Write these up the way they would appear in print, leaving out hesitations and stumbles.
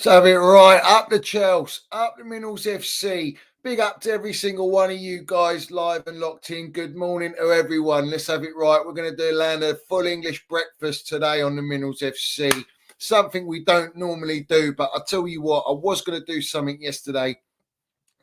So have it right. Up the Chels, up the Minerals FC. Big up to every single one of you guys live and locked in. Good morning to everyone. Let's have it right. We're going to do land a full English breakfast today on the Minerals FC. Something we don't normally do, but I'll tell you what, I was going to do something yesterday.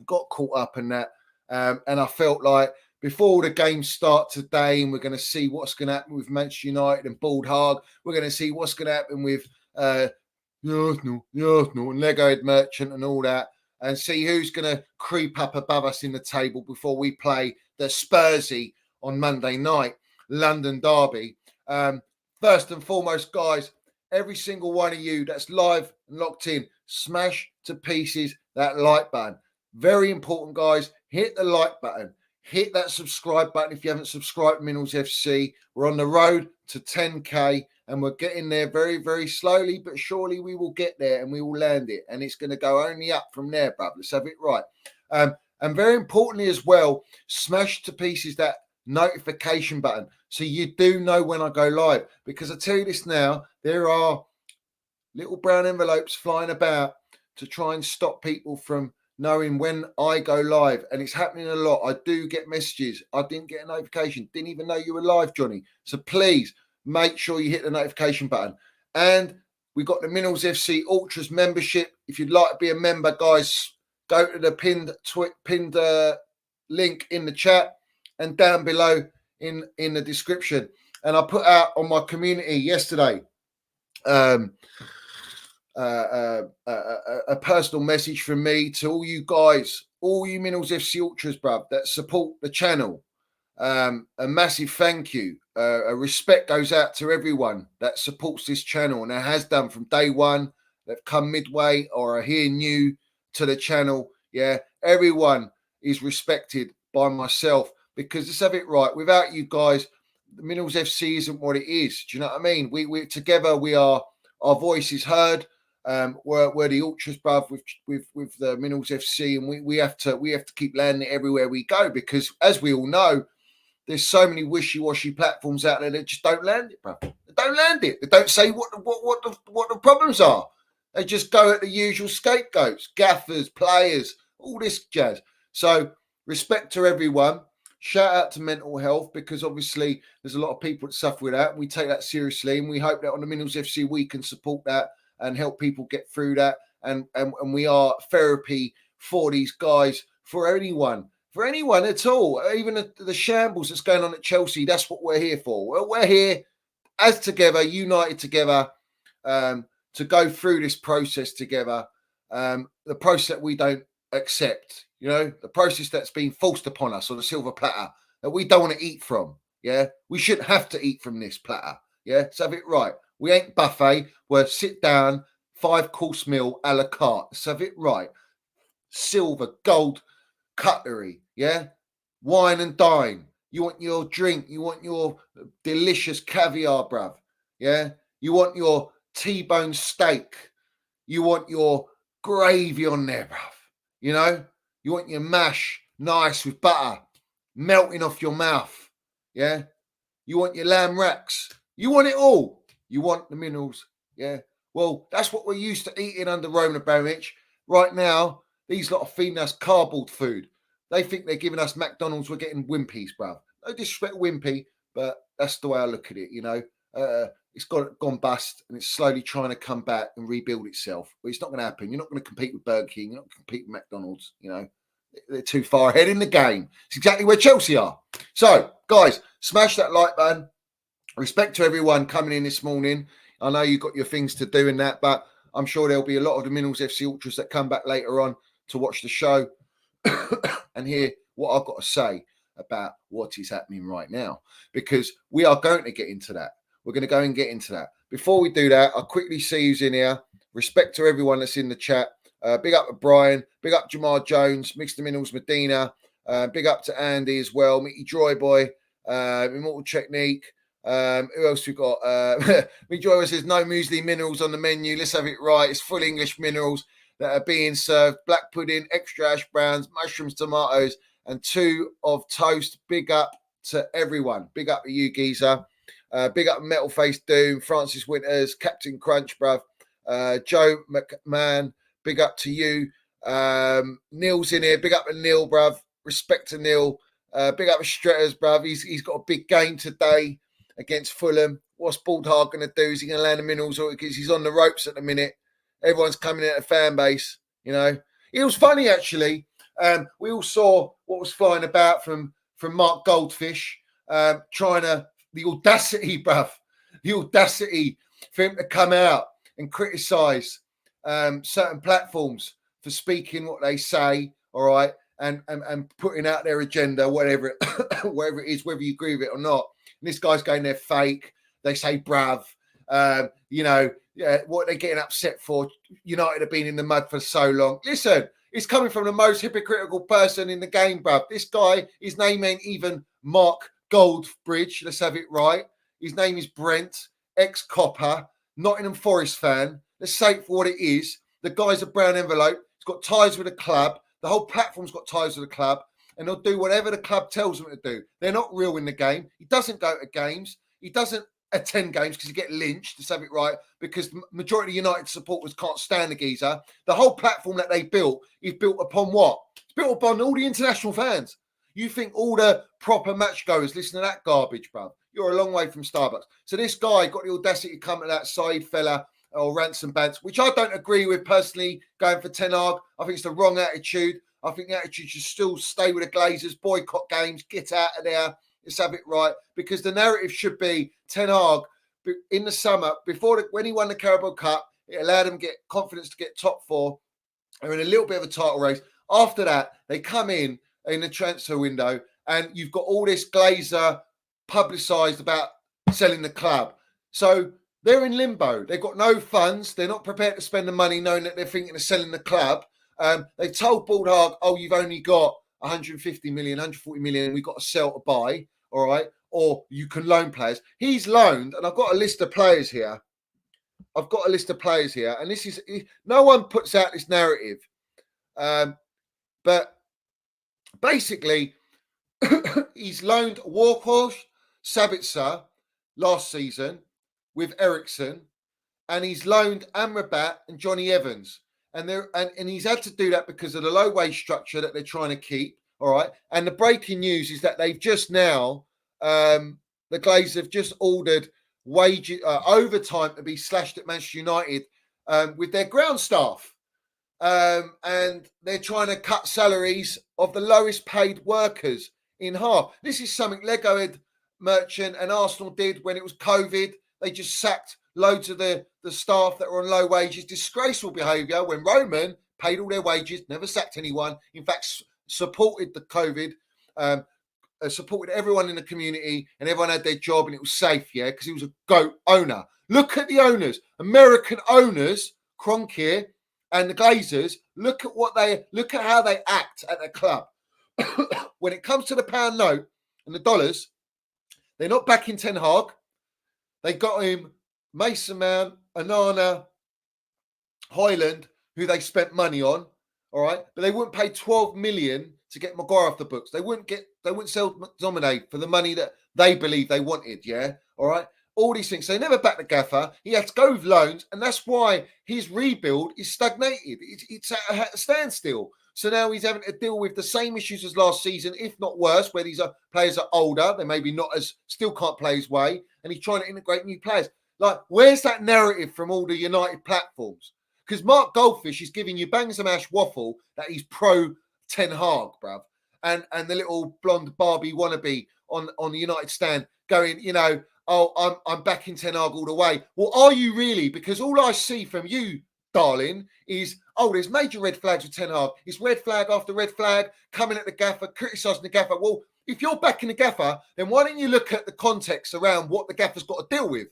Got caught up in that. And I felt like before the games start today, and we're going to see what's going to happen with Manchester United and Bald Hog. We're going to see what's going to happen with Arsenal, and Legohead Merchant and all that, and see who's going to creep up above us in the table before we play the Spursy on Monday night, London Derby. First and foremost, guys, every single one of you that's live and locked in, smash to pieces that like button. Very important, guys. Hit the like button. Hit that subscribe button if you haven't subscribed to Minerals FC. We're on the road to 10K and we're getting there very, very slowly, but surely we will get there and we will land it. And it's going to go only up from there, bruv. Let's have it right. And very importantly as well, smash to pieces that notification button so you do know when I go live. Because I tell you this now, there are little brown envelopes flying about to try and stop people from knowing when I go live, and it's happening a lot. I do get messages. I didn't get a notification. Didn't even know you were live, Johnny. So please make sure you hit the notification button. And we got the Minerals FC Ultras membership. If you'd like to be a member, guys, go to the pinned link in the chat and down below in the description. And I put out on my community yesterday a personal message from me to all you guys, all you Minerals FC Ultras, bruv, that support the channel. A massive thank you. A respect goes out to everyone that supports this channel and that has done from day one, that come midway or are here new to the channel. Yeah, everyone is respected by myself because let's have it right. Without you guys, the Minerals FC isn't what it is. Do you know what I mean? We together, we are, our voice is heard. We're the Ultras, bruv, with the Minerals FC, and we have to keep landing it everywhere we go because, as we all know, there's so many wishy-washy platforms out there that just don't land it, bruv. They don't land it. They don't say what the problems are. They just go at the usual scapegoats, gaffers, players, all this jazz. So respect to everyone. Shout out to mental health because obviously there's a lot of people that suffer with that. We take that seriously, and we hope that on the Minerals FC we can support that and help people get through that. And we are therapy for these guys, for anyone at all, even the shambles that's going on at Chelsea. That's what we're here for. We're here as together, united together, to go through this process together. The process that we don't accept, the process that's been forced upon us on a silver platter that we don't want to eat from. Yeah, we shouldn't have to eat from this platter. Yeah, let's have it right. We ain't buffet. We're sit down, 5-course meal a la carte. Let's have it right. Silver, gold cutlery. Yeah, wine and dine. You want your drink. You want your delicious caviar, bruv. Yeah, you want your T-bone steak. You want your gravy on there, bruv. You want your mash nice with butter melting off your mouth. Yeah, you want your lamb racks. You want it all. You want the minerals, yeah? Well, that's what we're used to eating under Roman Abramovich. Right now, these lot are feeding us cardboard food. They think they're giving us McDonald's. We're getting Wimpies, bruv. No disrespect Wimpy, but that's the way I look at it, It's gone bust, and it's slowly trying to come back and rebuild itself. But it's not going to happen. You're not going to compete with Burger King. You're not going to compete with McDonald's, They're too far ahead in the game. It's exactly where Chelsea are. So, guys, smash that like button. Respect to everyone coming in this morning. I know you've got your things to do in that, but I'm sure there'll be a lot of the Minerals FC Ultras that come back later on to watch the show and hear what I've got to say about what is happening right now, because we are going to get into that. We're going to go and get into that. Before we do that, I'll quickly see who's in here. Respect to everyone that's in the chat. Big up to Brian. Big up Jamar Jones. Mr. Minerals Medina. Big up to Andy as well. Mickey Joy Boy. Immortal Technique. Who else we got? Mick Joy says no muesli minerals on the menu. Let's have it right. It's full English minerals that are being served. Black pudding, extra hash browns, mushrooms, tomatoes, and 2 of toast. Big up to everyone. Big up to you, geezer. Big up Metal Face Doom, Francis Winters, Captain Crunch, bruv. Joe McMahon, big up to you. Neil's in here, big up to Neil, bruv. Respect to Neil. Big up to Stretters, bruv. He's got a big game today against Fulham. What's Baldhard going to do? Is he going to land the minerals, or because he's on the ropes at the minute? Everyone's coming in at the fan base, you know. It was funny, actually. We all saw what was flying about from Mark Goldfish, trying to, the audacity, bruv, the audacity for him to come out and criticise certain platforms for speaking what they say, all right, and putting out their agenda, whatever it is, whether you agree with it or not. And this guy's going, they're fake. They say, bruv, you know, yeah, what they're getting upset for. United have been in the mud for so long. Listen, it's coming from the most hypocritical person in the game, bruv. This guy, his name ain't even Mark Goldbridge. Let's have it right. His name is Brent, ex-copper, Nottingham Forest fan. Let's say it for what it is. The guy's a brown envelope. He's got ties with the club. The whole platform's got ties with the club. And they'll do whatever the club tells them to do. They're not real in the game. He doesn't go to games. He doesn't attend games because you get lynched, to have it right, because the majority of United supporters can't stand the geezer. The whole platform that they built is built upon what? It's built upon all the international fans. You think all the proper match goers listen to that garbage, bro? You're a long way from Starbucks. So this guy got the audacity to come to that side fella or Ransom Bants, which I don't agree with personally, going for Ten Hag. I think it's the wrong attitude. I think the attitude should still stay with the Glazers, boycott games, get out of there. Let's have it right, because the narrative should be Ten Hag in the summer, when he won the Carabao Cup, it allowed him to get confidence to get top four. They're in a little bit of a title race. After that, they come in the transfer window, and you've got all this Glazer publicised about selling the club. So they're in limbo. They've got no funds. They're not prepared to spend the money knowing that they're thinking of selling the club. They've told Baldhag, oh, you've only got 150 million, 140 million, we've got to sell to buy, all right? Or you can loan players. He's loaned, and I've got a list of players here. And this is, no one puts out this narrative. But basically, he's loaned Warhorse, Sabitzer last season with Ericsson, and he's loaned Amrabat and Johnny Evans. And he's had to do that because of the low wage structure that they're trying to keep. All right. And the breaking news is that they've just now, the Glazers have just ordered overtime to be slashed at Manchester United with their ground staff. And they're trying to cut salaries of the lowest paid workers in half. This is something Legohead, Merchant and Arsenal did when it was COVID. They just sacked loads of the staff that were on low wages. Disgraceful behaviour when Roman paid all their wages, never sacked anyone. In fact, supported the COVID, supported everyone in the community, and everyone had their job and it was safe, yeah, because he was a GOAT owner. Look at the owners, American owners, Kroenke and the Glazers. Look at how they act at the club. When it comes to the pound note and the dollars, they're not backing Ten Hag. They got him Mason Mount, Onana, Highland, who they spent money on, all right? But they wouldn't pay 12 million to get Maguire off the books. They wouldn't sell McTominay for the money that they believe they wanted, yeah? All right? All these things. So they never backed the Gaffer. He had to go with loans, and that's why his rebuild is stagnated. It's at a standstill. So now he's having to deal with the same issues as last season, if not worse, where these players are older. They maybe not still can't play his way, and he's trying to integrate new players. Like, where's that narrative from all the United platforms? Because Mark Goldfish is giving you bangs and mash waffle that he's pro Ten Hag, bruv. And the little blonde Barbie wannabe on the United stand going, you know, oh, I'm backing Ten Hag all the way. Well, are you really? Because all I see from you, darling, is, oh, there's major red flags with Ten Hag. It's red flag after red flag, coming at the Gaffer, criticising the Gaffer. Well, if you're backing the Gaffer, then why don't you look at the context around what the Gaffer's got to deal with?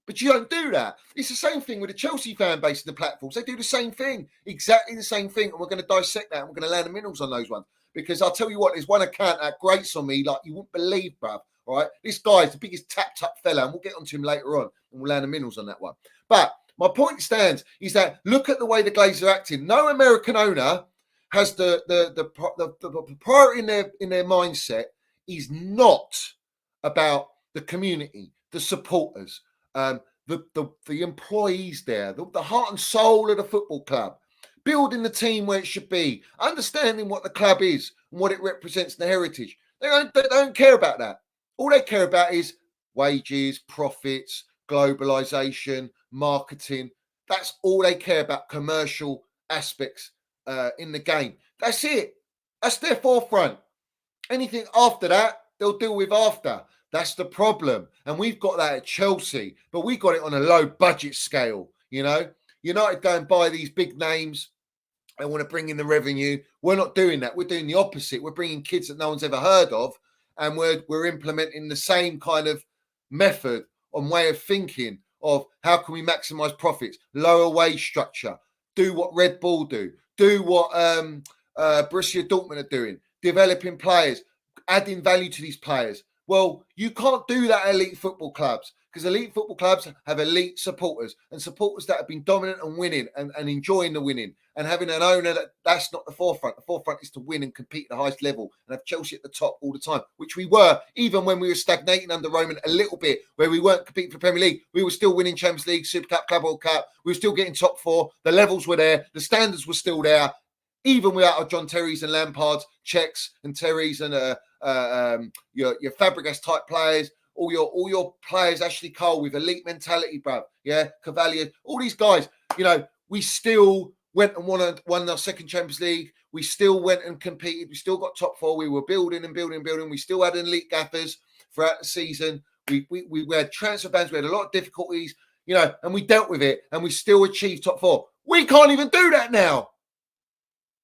But you don't do that. It's the same thing with the Chelsea fan base and the platforms. They do the same thing, exactly the same thing. And we're going to dissect that. And we're going to land the minerals on those ones. Because I'll tell you what, there's one account that grates on me like you wouldn't believe, bruv. All right? This guy's the biggest tapped-up fella. And we'll get onto him later on. And we'll land the minerals on that one. But my point stands is that look at the way the Glazers are acting. No American owner has the priority in their mindset is not about the community, the supporters, the employees there, the heart and soul of the football club, building the team where it should be, understanding what the club is and what it represents in the heritage. They don't care about that. All they care about is wages, profits, globalization, marketing. That's all they care about, commercial aspects in the game. That's it. That's their forefront. Anything after that, they'll deal with after. That's the problem. And we've got that at Chelsea, but we got it on a low budget scale, you know. United go and buy these big names. They want to bring in the revenue. We're not doing that. We're doing the opposite. We're bringing kids that no one's ever heard of, and we're implementing the same kind of method and way of thinking of how can we maximize profits, lower wage structure, do what Red Bull do what Borussia Dortmund are doing, developing players, adding value to these players. Well, you can't do that at elite football clubs, because elite football clubs have elite supporters and supporters that have been dominant and winning and enjoying the winning, and having an owner that's not the forefront. The forefront is to win and compete at the highest level and have Chelsea at the top all the time, which we were, even when we were stagnating under Roman a little bit, where we weren't competing for Premier League. We were still winning Champions League, Super Cup, Club World Cup. We were still getting top four. The levels were there. The standards were still there, even without our John Terrys and Lampards, Czechs and Terrys and your Fabregas type players, all your players, Ashley Cole with elite mentality, bruv. Yeah, Cavalier, all these guys. You know, we still went and won our second Champions League. We still went and competed. We still got top four. We were building and building and building. We still had elite gaffers throughout the season. We had transfer bans. We had a lot of difficulties, you know, and we dealt with it, and we still achieved top four. We can't even do that now.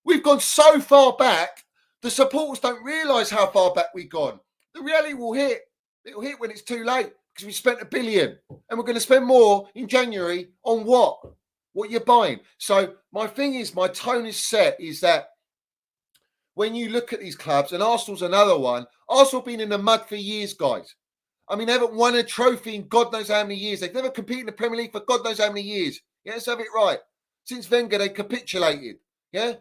We've gone so far back, the supporters don't realise how far back we've gone. The reality will hit. It'll hit when it's too late, because we spent $1 billion, and we're going to spend more in January on what? What you're buying. So my thing is, my tone is set, is that when you look at these clubs, and Arsenal's another one, Arsenal have been in the mud for years, guys. I mean, they haven't won a trophy in God knows how many years. They've never competed in the Premier League for God knows how many years. Yeah, let's have it right. Since Wenger, they capitulated. Yeah?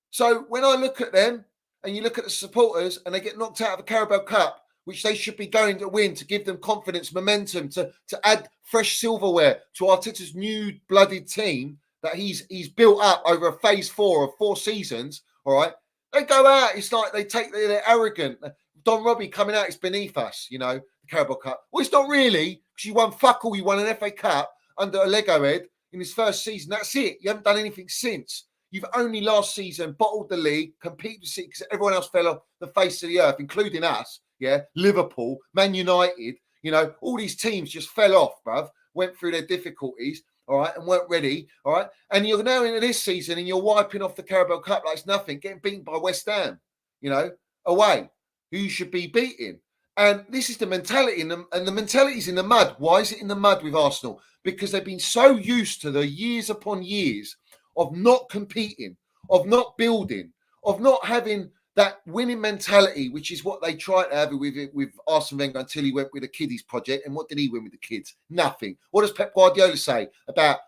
So when I look at them, and you look at the supporters, and they get knocked out of the Carabao Cup, which they should be going to win to give them confidence, momentum, to add fresh silverware to Arteta's new blooded team that he's built up over a phase 4 of 4 seasons, all right? They go out, it's like they're arrogant. Don Robbie coming out, it's beneath us, you know, the Carabao Cup. Well, it's not really, because you won fuck all. You won an FA Cup under a Legohead in his first season. That's it. You haven't done anything since. You've only last season bottled the league, competed with City, because everyone else fell off the face of the earth, including us. Yeah, Liverpool, Man United, you know, all these teams just fell off, bruv, went through their difficulties, all right, and weren't ready, all right. And you're now into this season and you're wiping off the Carabao Cup like it's nothing, getting beaten by West Ham, you know, away, who you should be beating. And this is the mentality, and the mentality's in the mud. Why is it in the mud with Arsenal? Because they've been so used to the years upon years of not competing, of not building, of not having that winning mentality, which is what they tried to have with Arsene Wenger until he went with the kiddies project. And what did he win with the kids? Nothing. What does Pep Guardiola say about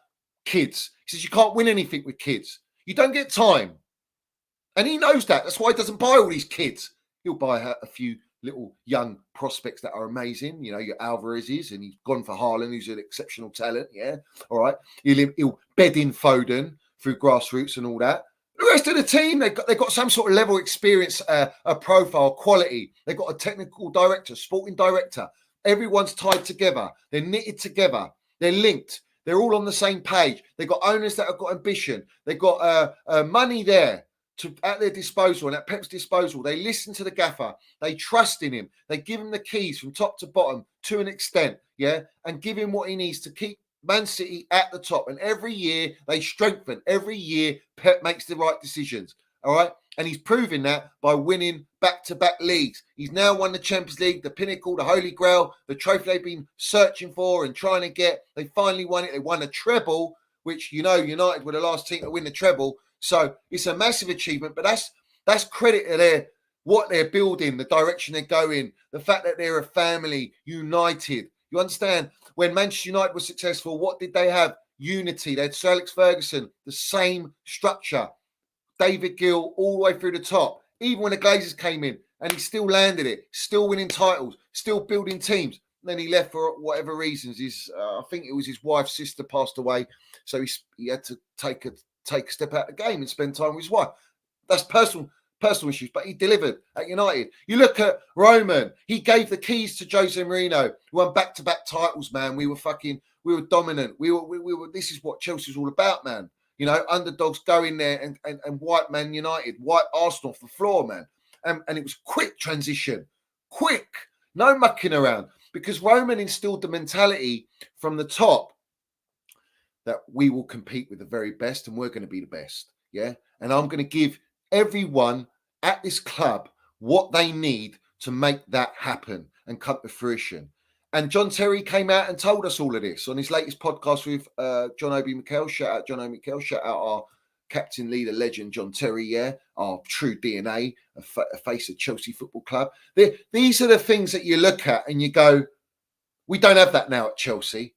kids? He says you can't win anything with kids. You don't get time. And he knows that. That's why he doesn't buy all these kids. He'll buy a few little young prospects that are amazing. You know, your Alvarez's, and he's gone for Haaland, who's an exceptional talent. Yeah. All right. He'll bed in Foden through grassroots and all that. The rest of the team, they've got some sort of level of experience, a profile, quality. They've got a technical director, sporting director. Everyone's tied together. They're knitted together. They're linked. They're all on the same page. They've got owners that have got ambition. They've got money there at their disposal and at Pep's disposal. They listen to the gaffer. They trust in him. They give him the keys from top to bottom to an extent, yeah, and give him what he needs to keep Man City at the top. And every year they strengthen. Every year Pep makes the right decisions. All right. And he's proving that by winning back-to-back leagues. He's now won the Champions League, the pinnacle, the Holy Grail, the trophy they've been searching for and trying to get. They finally won it. They won a treble, which, you know, United were the last team to win the treble. So it's a massive achievement. But that's credit to what they're building, the direction they're going, the fact that they're a family, united. You understand? When Manchester United was successful, what did they have? Unity. They had Sir Alex Ferguson, the same structure. David Gill all the way through the top. Even when the Glazers came in, and he still landed it, still winning titles, still building teams. Then he left for whatever reasons. I think it was his wife's sister passed away, so he had to take a step out of the game and spend time with his wife. That's personal issues, but he delivered at United. You look at Roman, he gave the keys to Jose Mourinho, who won back-to-back titles, man. We were dominant. We were, this is what Chelsea's all about, man. You know, underdogs go in there and wipe Man United, wipe Arsenal off the floor, man. And it was quick transition, quick, no mucking around, because Roman instilled the mentality from the top that we will compete with the very best and we're going to be the best, yeah? And I'm going to give everyone at this club what they need to make that happen and come to fruition. And John Terry came out and told us all of this on his latest podcast with John Obi Mikel. Shout out John Obi Mikel. Shout out our captain, leader, legend, John Terry, yeah, our true DNA, a face of Chelsea Football Club. These are the things that you look at and you go, we don't have that now at Chelsea.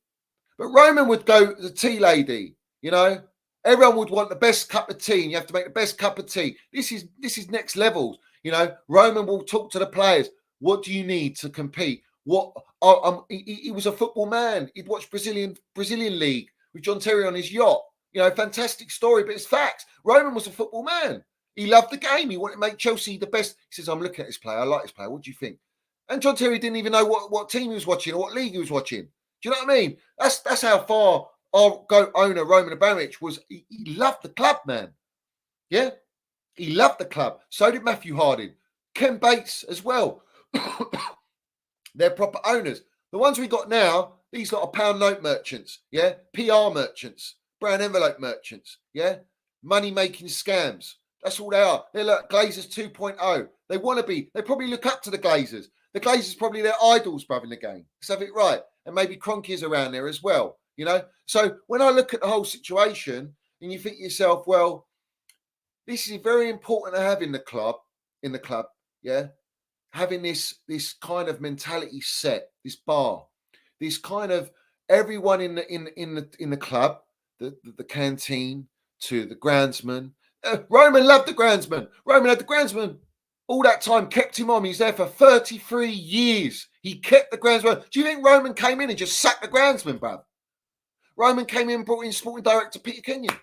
But Roman would go, the tea lady, you know, everyone would want the best cup of tea and you have to make the best cup of tea. This is next levels. You know, Roman will talk to the players. What do you need to compete? He was a football man. He'd watched Brazilian League with John Terry on his yacht. You know, fantastic story, but it's facts. Roman was a football man. He loved the game. He wanted to make Chelsea the best. He says, I'm looking at this player. I like this player. What do you think? And John Terry didn't even know what team he was watching or what league he was watching. Do you know what I mean? That's how far our owner, Roman Abramovich, was. He loved the club, man. Yeah? He loved the club. So did Matthew Harding. Ken Bates as well. They're proper owners. The ones we got now, these lot are pound note merchants, yeah? PR merchants, brown envelope merchants, yeah? Money-making scams. That's all they are. They're like Glazers 2.0. They want to be. They probably look up to the Glazers. The Glazers probably their idols, bruv, in the game. Let's have it right. And maybe Kroenke's around there as well, you know? So when I look at the whole situation and you think to yourself, well, this is very important to have in the club, yeah? Having this kind of mentality set, this bar, this kind of everyone in the club, the canteen to the groundsman. Roman loved the groundsman. Roman had the groundsman all that time, kept him on. He's there for 33 years. He kept the groundsman. Do you think Roman came in and just sacked the groundsman, bruv? Roman came in and brought in sporting director Peter Kenyon.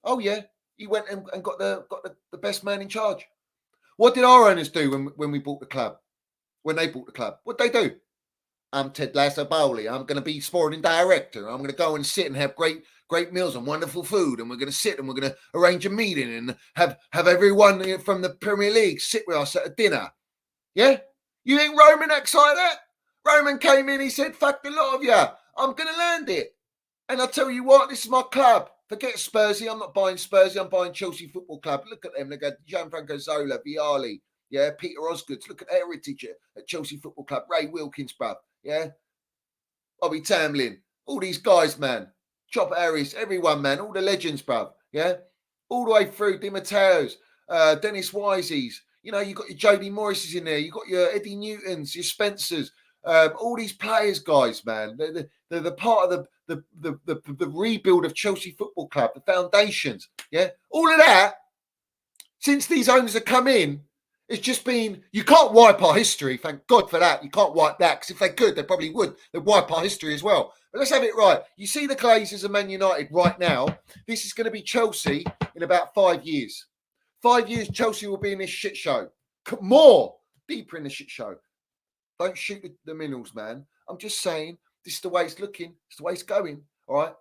Oh yeah, he went and got the best man in charge. What did our owners do when we bought the club? When they bought the club, what did they do? I'm Ted Lasso Bowley. I'm going to be sporting director. I'm going to go and sit and have great meals and wonderful food. And we're going to sit and we're going to arrange a meeting and have everyone from the Premier League sit with us at a dinner. Yeah? You think Roman acts like that? Roman came in, he said, fuck the lot of you. I'm going to land it. And I'll tell you what, this is my club. Forget Spursy. I'm not buying Spursy. I'm buying Chelsea Football Club. Look at them. They got Gianfranco Zola, Vialli. Yeah, Peter Osgood. Look at heritage at Chelsea Football Club. Ray Wilkins, bruv. Yeah. Bobby Tamlin. All these guys, man. Chop Harris. Everyone, man. All the legends, bruv. Yeah. All the way through. Di Matteo's. Dennis Wiseys. You know, you got your Jody Morrises in there. You got your Eddie Newtons, your Spencers. All these players, guys, man. They're the part of the rebuild of Chelsea Football Club. The foundations. Yeah. All of that, since these owners have come in, it's just been, you can't wipe our history. Thank God for that. You can't wipe that, because if they could, they probably would. They'd wipe our history as well. But let's have it right. You see the Glazers and Man United right now. This is going to be Chelsea in about 5 years. 5 years, Chelsea will be in this shit show. More, deeper in the shit show. Don't shoot the minerals, man. I'm just saying, this is the way it's looking. It's the way it's going. All right?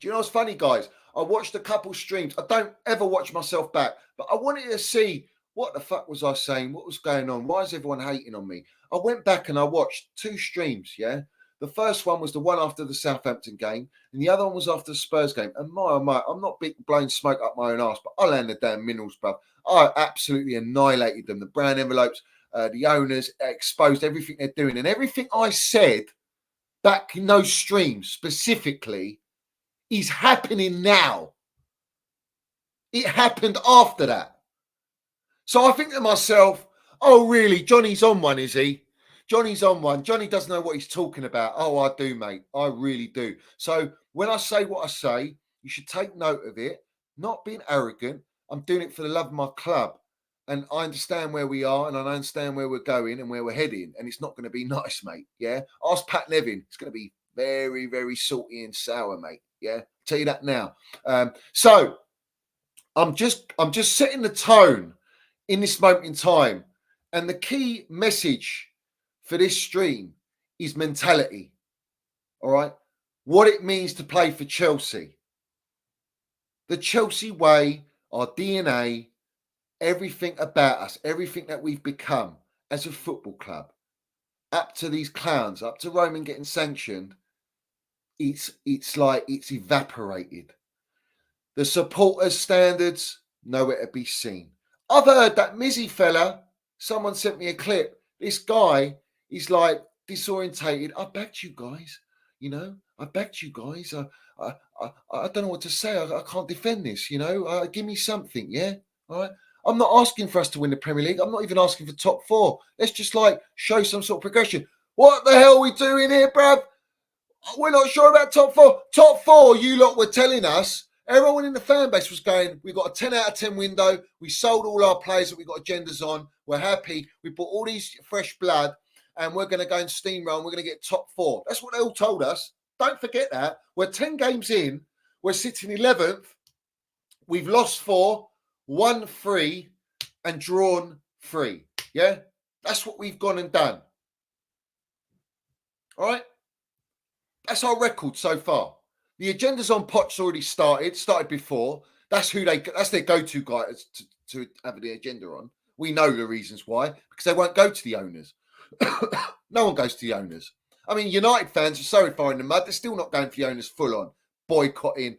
Do you know what's funny, guys? I watched a couple streams. I don't ever watch myself back, but I wanted to see, what the fuck was I saying? What was going on? Why is everyone hating on me? I went back and I watched 2 streams, yeah? The first one was the one after the Southampton game, and the other one was after the Spurs game. And my, I'm not blowing smoke up my own arse, but I landed the damn minerals, bruv. I absolutely annihilated them. The brown envelopes, the owners, exposed everything they're doing. And everything I said back in those streams specifically is happening now. It happened after that. So I think to myself, oh, really? Johnny's on one, is he? Johnny's on one. Johnny doesn't know what he's talking about. Oh, I do, mate. I really do. So when I say what I say, you should take note of it, not being arrogant. I'm doing it for the love of my club. and I understand where we are, and I understand where we're going and where we're heading, and it's not going to be nice, mate. Yeah, ask Pat Nevin. It's going to be very, very salty and sour, mate. Yeah, tell you that now. So I'm just setting the tone in this moment in time, and the key message for this stream is mentality. All right, what it means to play for Chelsea, the Chelsea way, our DNA. Everything about us, everything that we've become as a football club, up to these clowns, up to Roman getting sanctioned, it's like it's evaporated. The supporters' standards, nowhere to be seen. I've heard that Mizzy fella, someone sent me a clip. This guy is like disorientated. I backed you guys, I backed you guys. I don't know what to say. I can't defend this, give me something, yeah? All right. I'm not asking for us to win the Premier League. I'm not even asking for top 4. Let's just show some sort of progression. What the hell are we doing here, bruv? We're not sure about top 4. Top 4, you lot were telling us. Everyone in the fan base was going, we got a 10 out of 10 window. We sold all our players that we got agendas on. We're happy. We bought all these fresh blood, and we're going to go and steamroll, and we're going to get top 4. That's what they all told us. Don't forget that. We're 10 games in. We're sitting 11th. We've lost 4. Won 3 and drawn 3. Yeah, that's what we've gone and done. All right, that's our record so far. The agenda's on Poch's already started before. That's their go-to guy to have the agenda on. We know the reasons why, because they won't go to the owners. No one goes to the owners. I mean, United fans are so far in the mud, they're still not going for the owners full on, boycotting.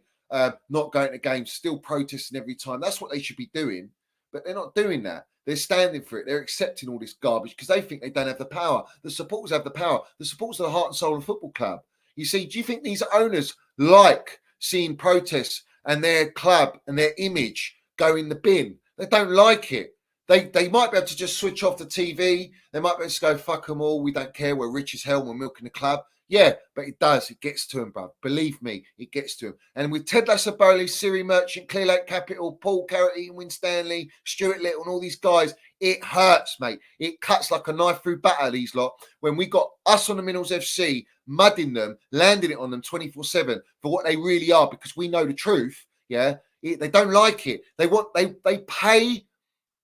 Not going to games, still protesting every time. That's what they should be doing, but they're not doing that. They're standing for it. They're accepting all this garbage because they think they don't have the power. The supporters have the power. The supporters are the heart and soul of the football club. You see, do you think these owners like seeing protests and their club and their image go in the bin? They don't like it. They might be able to just switch off the TV. They might be able to go, fuck them all. We don't care. We're rich as hell. We're milking the club. Yeah, but it does. It gets to him, bro. Believe me, it gets to him. And with Ted Lasso, Siri Merchant, Clear Lake Capital, Paul Carrot, Ian Winstanley, Stuart Little, and all these guys, it hurts, mate. It cuts like a knife through butter, these lot. When we got us on the Minerals FC, mudding them, landing it on them 24/7 for what they really are, because we know the truth, yeah? They don't like it. They pay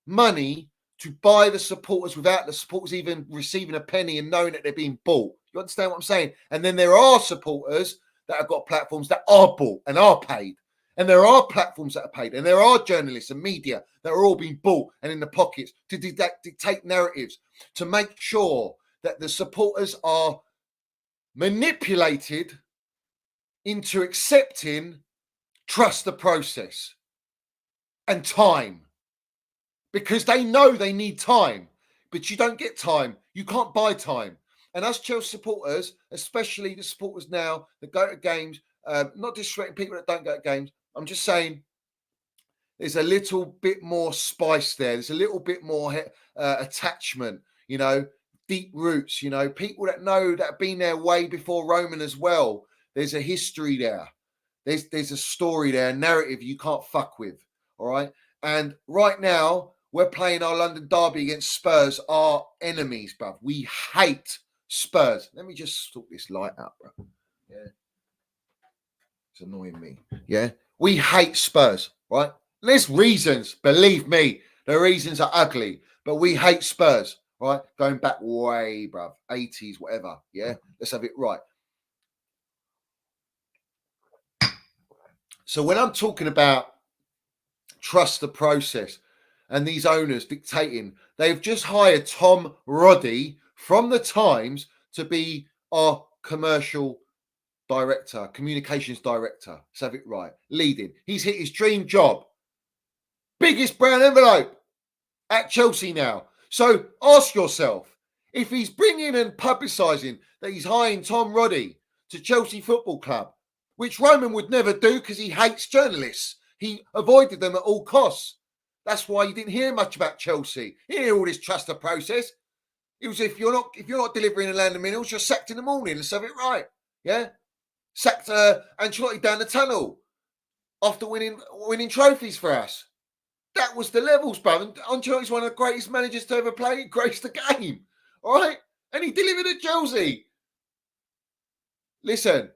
money to buy the supporters without the supporters even receiving a penny and knowing that they're being bought. You understand what I'm saying? And then there are supporters that have got platforms that are bought and are paid. And there are platforms that are paid. And there are journalists and media that are all being bought and in the pockets to dictate narratives, to make sure that the supporters are manipulated into accepting trust the process and time. Because they know they need time, but you don't get time. You can't buy time. And us Chelsea supporters, especially the supporters now that go to games, not disrespecting people that don't go to games, I'm just saying there's a little bit more spice there. There's a little bit more attachment, deep roots, people that know that have been there way before Roman as well. There's a history there. There's a story there, a narrative you can't fuck with, all right? And right now, we're playing our London derby against Spurs, our enemies, bruv. We hate Spurs. Let me just sort this light out, bruv. Yeah. It's annoying me. Yeah. We hate Spurs, right? There's reasons, believe me. The reasons are ugly, but we hate Spurs, right? Going back way, bruv. 80s, whatever. Yeah. Let's have it right. So when I'm talking about trust the process, and these owners dictating, they've just hired Tom Roddy from the Times to be our commercial director, communications director. Let's have it right. Leading. He's hit his dream job. Biggest brown envelope at Chelsea now. So ask yourself, if he's bringing and publicising that he's hiring Tom Roddy to Chelsea Football Club, which Roman would never do because he hates journalists. He avoided them at all costs. That's why you didn't hear much about Chelsea. You didn't hear all this trust the process. It was if you're not delivering a land of minerals, you're sacked in the morning. Let's have it right. Yeah? Sacked Ancelotti down the tunnel after winning trophies for us. That was the levels, bro. And Ancelotti's one of the greatest managers to ever play, graced the game. All right? And he delivered at Chelsea. Listen,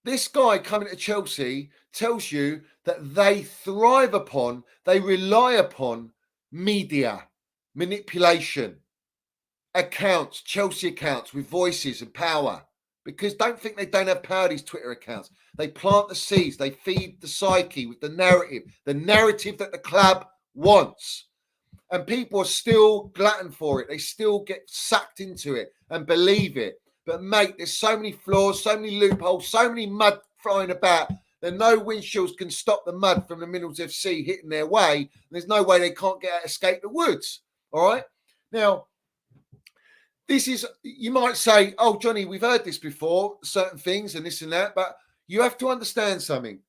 this guy coming to Chelsea tells you that they thrive upon, they rely upon media, manipulation, accounts, Chelsea accounts with voices and power. Because don't think they don't have power, these Twitter accounts. They plant the seeds, they feed the psyche with the narrative that the club wants. And people are still glutton for it. They still get sucked into it and believe it. But mate, there's so many flaws, so many loopholes, so many mud flying about that no windshields can stop the mud from the Minerals FC hitting their way. And there's no way they can't get out, escape the woods. All right? Now, this is, you might say, oh, Johnny, we've heard this before, certain things and this and that, but you have to understand something.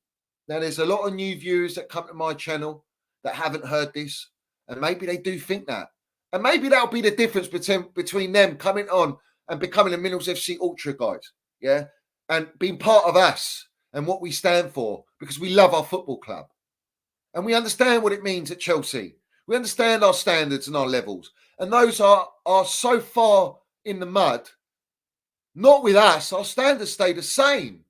Now, there's a lot of new viewers that come to my channel that haven't heard this, and maybe they do think that. And maybe that'll be the difference between them coming on and becoming a Minerals FC Ultra, guys, yeah, and being part of us and what we stand for, because we love our football club. And we understand what it means at Chelsea. We understand our standards and our levels. And those are so far in the mud. Not with us. Our standards stay the same.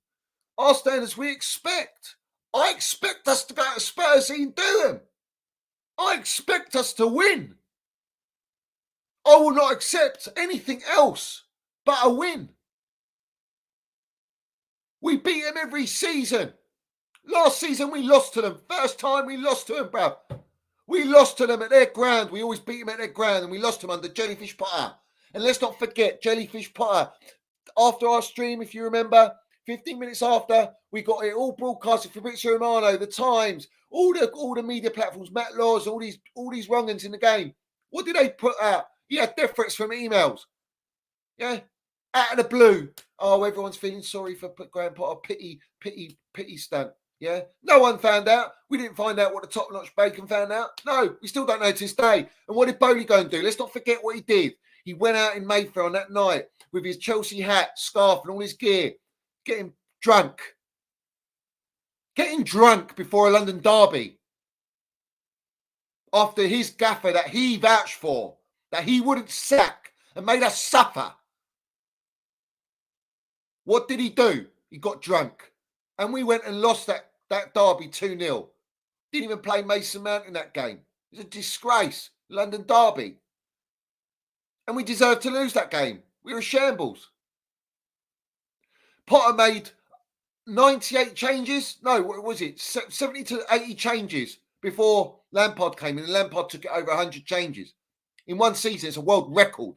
Our standards we expect. I expect us to go to Spurs and do them. I expect us to win. I will not accept anything else but a win. We beat them every season. Last season we lost to them. First time we lost to them, bruv. We lost to them at their ground. We always beat them at their ground, and we lost them under Jellyfish Potter. And let's not forget Jellyfish Potter. After our stream, if you remember, 15 minutes after, we got it all broadcasted for Fabrizio Romano, the Times, all the media platforms, Matt Laws, all these wrong-uns in the game. What did they put out? Yeah, death threats from emails. Yeah, out of the blue. Oh, everyone's feeling sorry for Graham Potter. Pity stunt. Yeah, no one found out. We didn't find out what the top-notch bacon found out. No, we still don't know to this day. And what did Bowley go and do? Let's not forget what he did. He went out in Mayfair on that night with his Chelsea hat, scarf, and all his gear, getting drunk. Getting drunk before a London derby. After his gaffer that he vouched for, that he wouldn't sack and made us suffer. What did he do? He got drunk. And we went and lost that derby 2-0. Didn't even play Mason Mount in that game. It was a disgrace. London derby. And we deserved to lose that game. We were shambles. Potter made 98 changes. No, what was it? 70 to 80 changes before Lampard came in. And Lampard took it over 100 changes. In one season, it's a world record.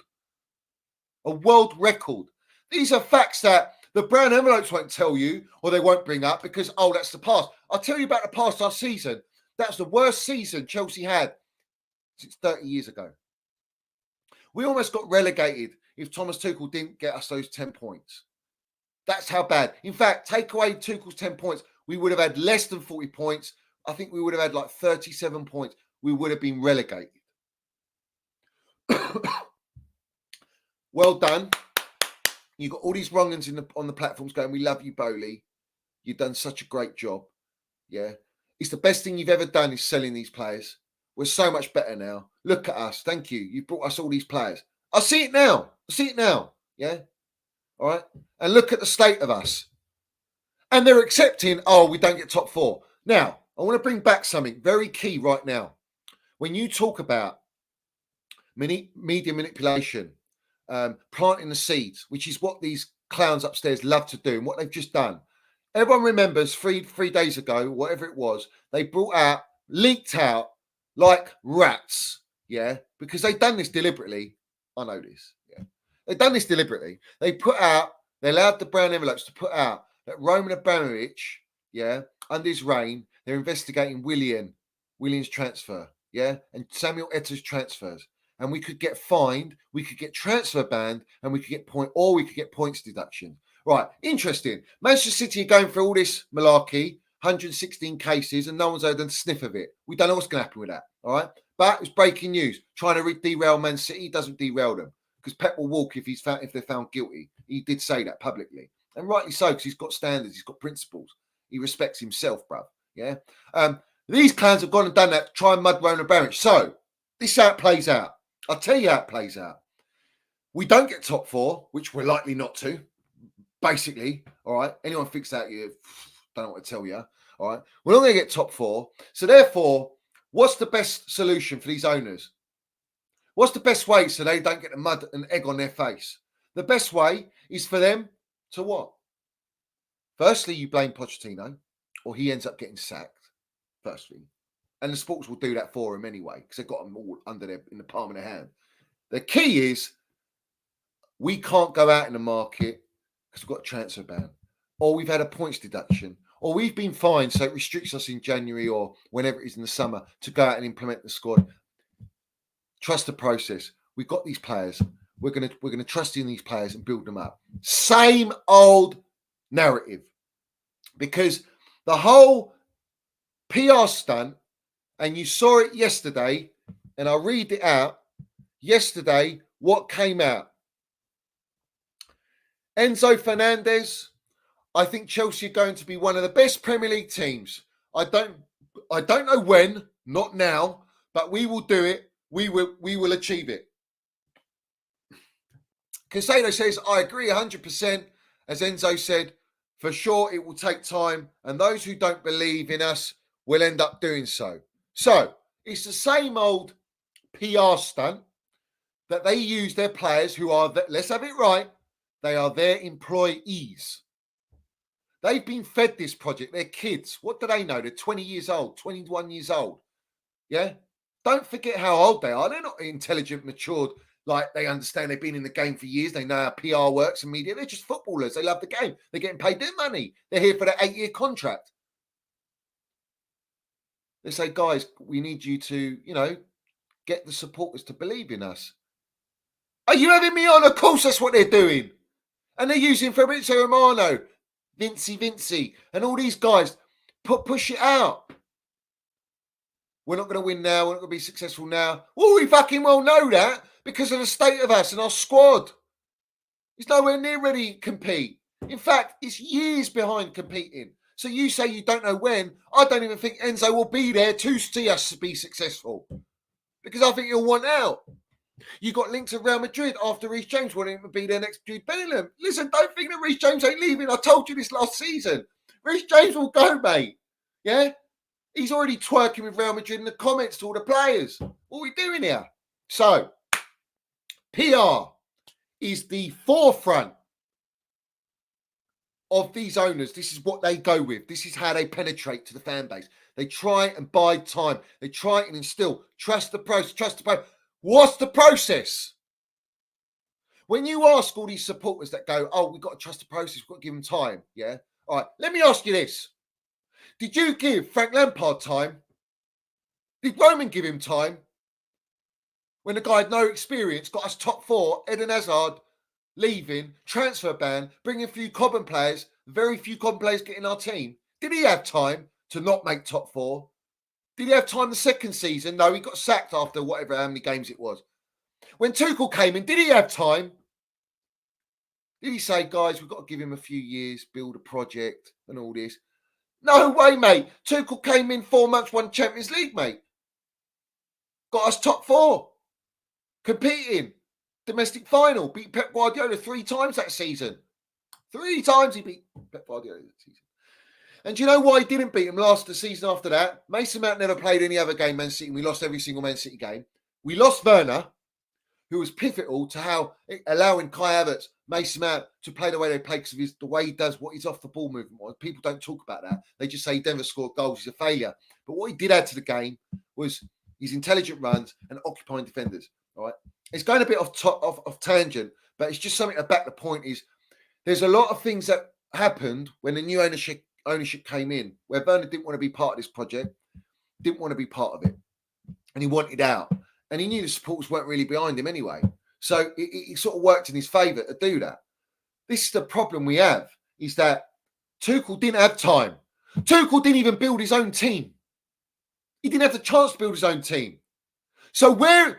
A world record. These are facts that the brown envelopes won't tell you, or they won't bring up because, oh, that's the past. I'll tell you about the past last season. That's the worst season Chelsea had since 30 years ago. We almost got relegated if Thomas Tuchel didn't get us those 10 points. That's how bad. In fact, take away Tuchel's 10 points, we would have had less than 40 points. I think we would have had like 37 points. We would have been relegated. Well done. You've got all these wrong-uns on the platforms going, we love you, Bowley. You've done such a great job. Yeah. It's the best thing you've ever done is selling these players. We're so much better now. Look at us. Thank you. You've brought us all these players. I see it now. Yeah. All right. And look at the state of us. And they're accepting, oh, we don't get top four. Now, I want to bring back something very key right now. When you talk about media manipulation, planting the seeds, which is what these clowns upstairs love to do and what they've just done. Everyone remembers three days ago, whatever it was, they leaked out like rats, yeah, because they've done this deliberately. I know this, yeah. They've done this deliberately. They allowed the brown envelopes to put out that Roman Abramovich, yeah, under his reign, they're investigating Willian's transfer, yeah, and Samuel Eto's transfers. And we could get fined, we could get transfer banned, and we could get points deduction. Right, interesting. Manchester City are going through all this malarkey, 116 cases, and no one's heard a sniff of it. We don't know what's going to happen with that, all right? But it's breaking news. Trying to derail Man City doesn't derail them because Pep will walk if they're found guilty. He did say that publicly, and rightly so because he's got standards, he's got principles, he respects himself, bruv. Yeah. These clowns have gone and done that to try and mud Roland Abramovich. So, this is how it plays out. I'll tell you how it plays out. We don't get top 4, which we're likely not to, basically. All right. Anyone thinks that, you don't know what to tell you. All right. We're not going to get top 4. So, therefore, what's the best solution for these owners? What's the best way so they don't get the mud and egg on their face? The best way is for them to what? Firstly, you blame Pochettino, or he ends up getting sacked, firstly. And the sports will do that for him anyway, because they've got them all in the palm of their hand. The key is we can't go out in the market because we've got a transfer ban, or we've had a points deduction, or we've been fined, so it restricts us in January or whenever it is in the summer to go out and implement the squad. Trust the process. We've got these players. We're gonna trust in these players and build them up. Same old narrative, because the whole PR stunt, and you saw it yesterday, and I'll read it out. Yesterday, what came out? Enzo Fernandez, I think Chelsea are going to be one of the best Premier League teams. I don't know when, not now, but we will do it. We will achieve it. Caicedo says, I agree 100%. As Enzo said, for sure it will take time, and those who don't believe in us will end up doing so. So, it's the same old PR stunt that they use their players who are, let's have it right, they are their employees. They've been fed this project. They're kids. What do they know? They're 20 years old, 21 years old. Yeah? Don't forget how old they are. They're not intelligent, matured, like they understand they've been in the game for years. They know how PR works and media. They're just footballers. They love the game. They're getting paid their money. They're here for their 8-year contract. They say, guys, we need you to, get the supporters to believe in us. Are you having me on? Of course, that's what they're doing. And they're using Fabrizio Romano, Vincey, and all these guys. Push it out. We're not going to win now. We're not going to be successful now. Well, we fucking well know that because of the state of us and our squad. It's nowhere near ready to compete. In fact, it's years behind competing. So you say you don't know when. I don't even think Enzo will be there to see us be successful. Because I think he'll want out. You got links of Real Madrid after Reece James wanting to be their next Jude Bellingham. Listen, don't think that Reece James ain't leaving. I told you this last season. Reece James will go, mate. Yeah? He's already twerking with Real Madrid in the comments to all the players. What are we doing here? So, PR is the forefront of these owners. This is what they go with. This is how they penetrate to the fan base. They try and buy time. They try and instill. Trust the process. Trust the process. What's the process? When you ask all these supporters that go, oh, we've got to trust the process. We've got to give them time. Yeah? All right. Let me ask you this. Did you give Frank Lampard time? Did Roman give him time? When the guy had no experience, got us top 4, Eden Hazard leaving, transfer ban, bringing a few Cobham players, very few Cobham players getting our team. Did he have time to not make top 4? Did he have time the second season? No, he got sacked after whatever, how many games it was. When Tuchel came in, did he have time? Did he say, guys, we've got to give him a few years, build a project and all this? No way, mate. Tuchel came in 4 months, won Champions League, mate. Got us top 4. Competing. Domestic final. Beat Pep Guardiola 3 times that season. 3 times he beat Pep Guardiola that season. And do you know why he didn't beat him the season after that? Mason Mount never played any other game, Man City. We lost every single Man City game. We lost Werner, who was pivotal to how allowing Kai Havertz, Mason Mount to play the way they play because of the way he does what he's off the ball movement. People don't talk about that. They just say he never scored goals. He's a failure. But what he did add to the game was his intelligent runs and occupying defenders. All right. It's going a bit off tangent, but it's just something to back the point is there's a lot of things that happened when the new ownership came in, where Werner didn't want to be part of this project, didn't want to be part of it, and he wanted out. And he knew the supporters weren't really behind him anyway. So it sort of worked in his favour to do that. This is the problem we have, is that Tuchel didn't have time. Tuchel didn't even build his own team. He didn't have the chance to build his own team. So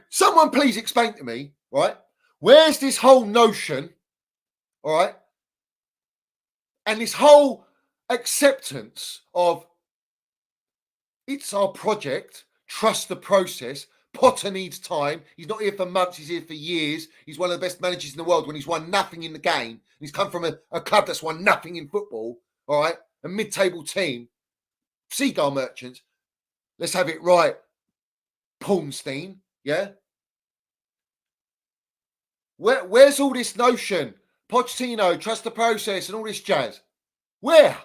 someone please explain to me, right, where's this whole notion, all right, and this whole acceptance of It's our project. Trust the process. Potter needs time. He's not here for months. He's here for years. He's one of the best managers in the world when he's won nothing in the game. He's come from a club that's won nothing in football, all right? A mid-table team. Seagull Merchants. Let's have it right. Paulstein, yeah? Where's all this notion? Pochettino, trust the process and all this jazz. Where?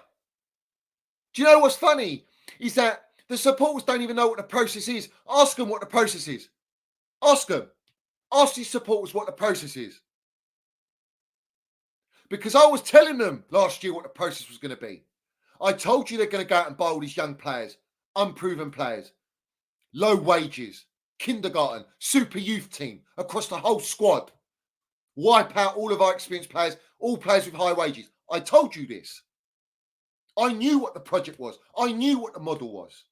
Do you know what's funny? Is that the supporters don't even know what the process is. Ask them what the process is. Ask them. Ask these supporters what the process is. Because I was telling them last year what the process was going to be. I told you they're going to go out and buy all these young players, unproven players, low wages, kindergarten, super youth team, across the whole squad. Wipe out all of our experienced players, all players with high wages. I told you this. I knew what the project was. I knew what the model was.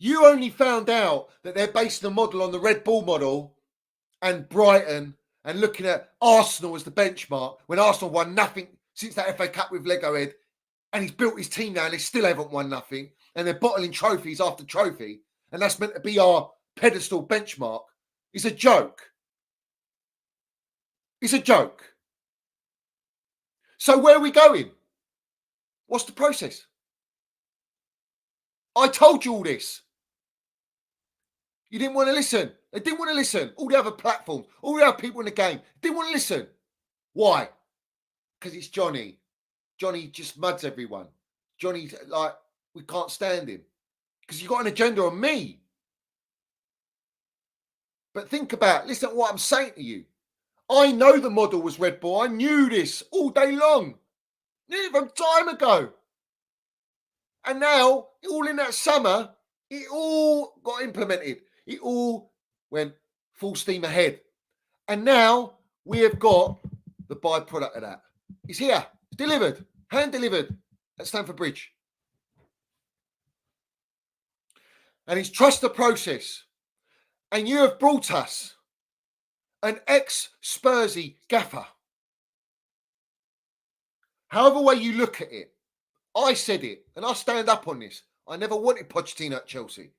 You only found out that they're basing the model on the Red Bull model and Brighton and looking at Arsenal as the benchmark when Arsenal won nothing since that FA Cup with Legohead, and he's built his team now and they still haven't won nothing, and they're bottling trophies after trophy, and that's meant to be our pedestal benchmark. It's a joke. It's a joke. So where are we going? What's the process? I told you all this. You didn't want to listen. They didn't want to listen. All the other platforms, all the other people in the game didn't want to listen. Why? Because it's Johnny. Johnny just muds everyone. Johnny, like, we can't stand him. Because you've got an agenda on me. But think about, listen to what I'm saying to you. I know the model was Red Bull. I knew this all day long. Knew it from time ago. And now, all in that summer, it all got implemented. It all went full steam ahead. And now we have got the byproduct of that. It's here. It's delivered. Hand delivered at Stamford Bridge. And it's trust the process. And you have brought us an ex-Spursy Gaffer. However way you look at it, I said it, and I stand up on this. I never wanted Pochettino at Chelsea.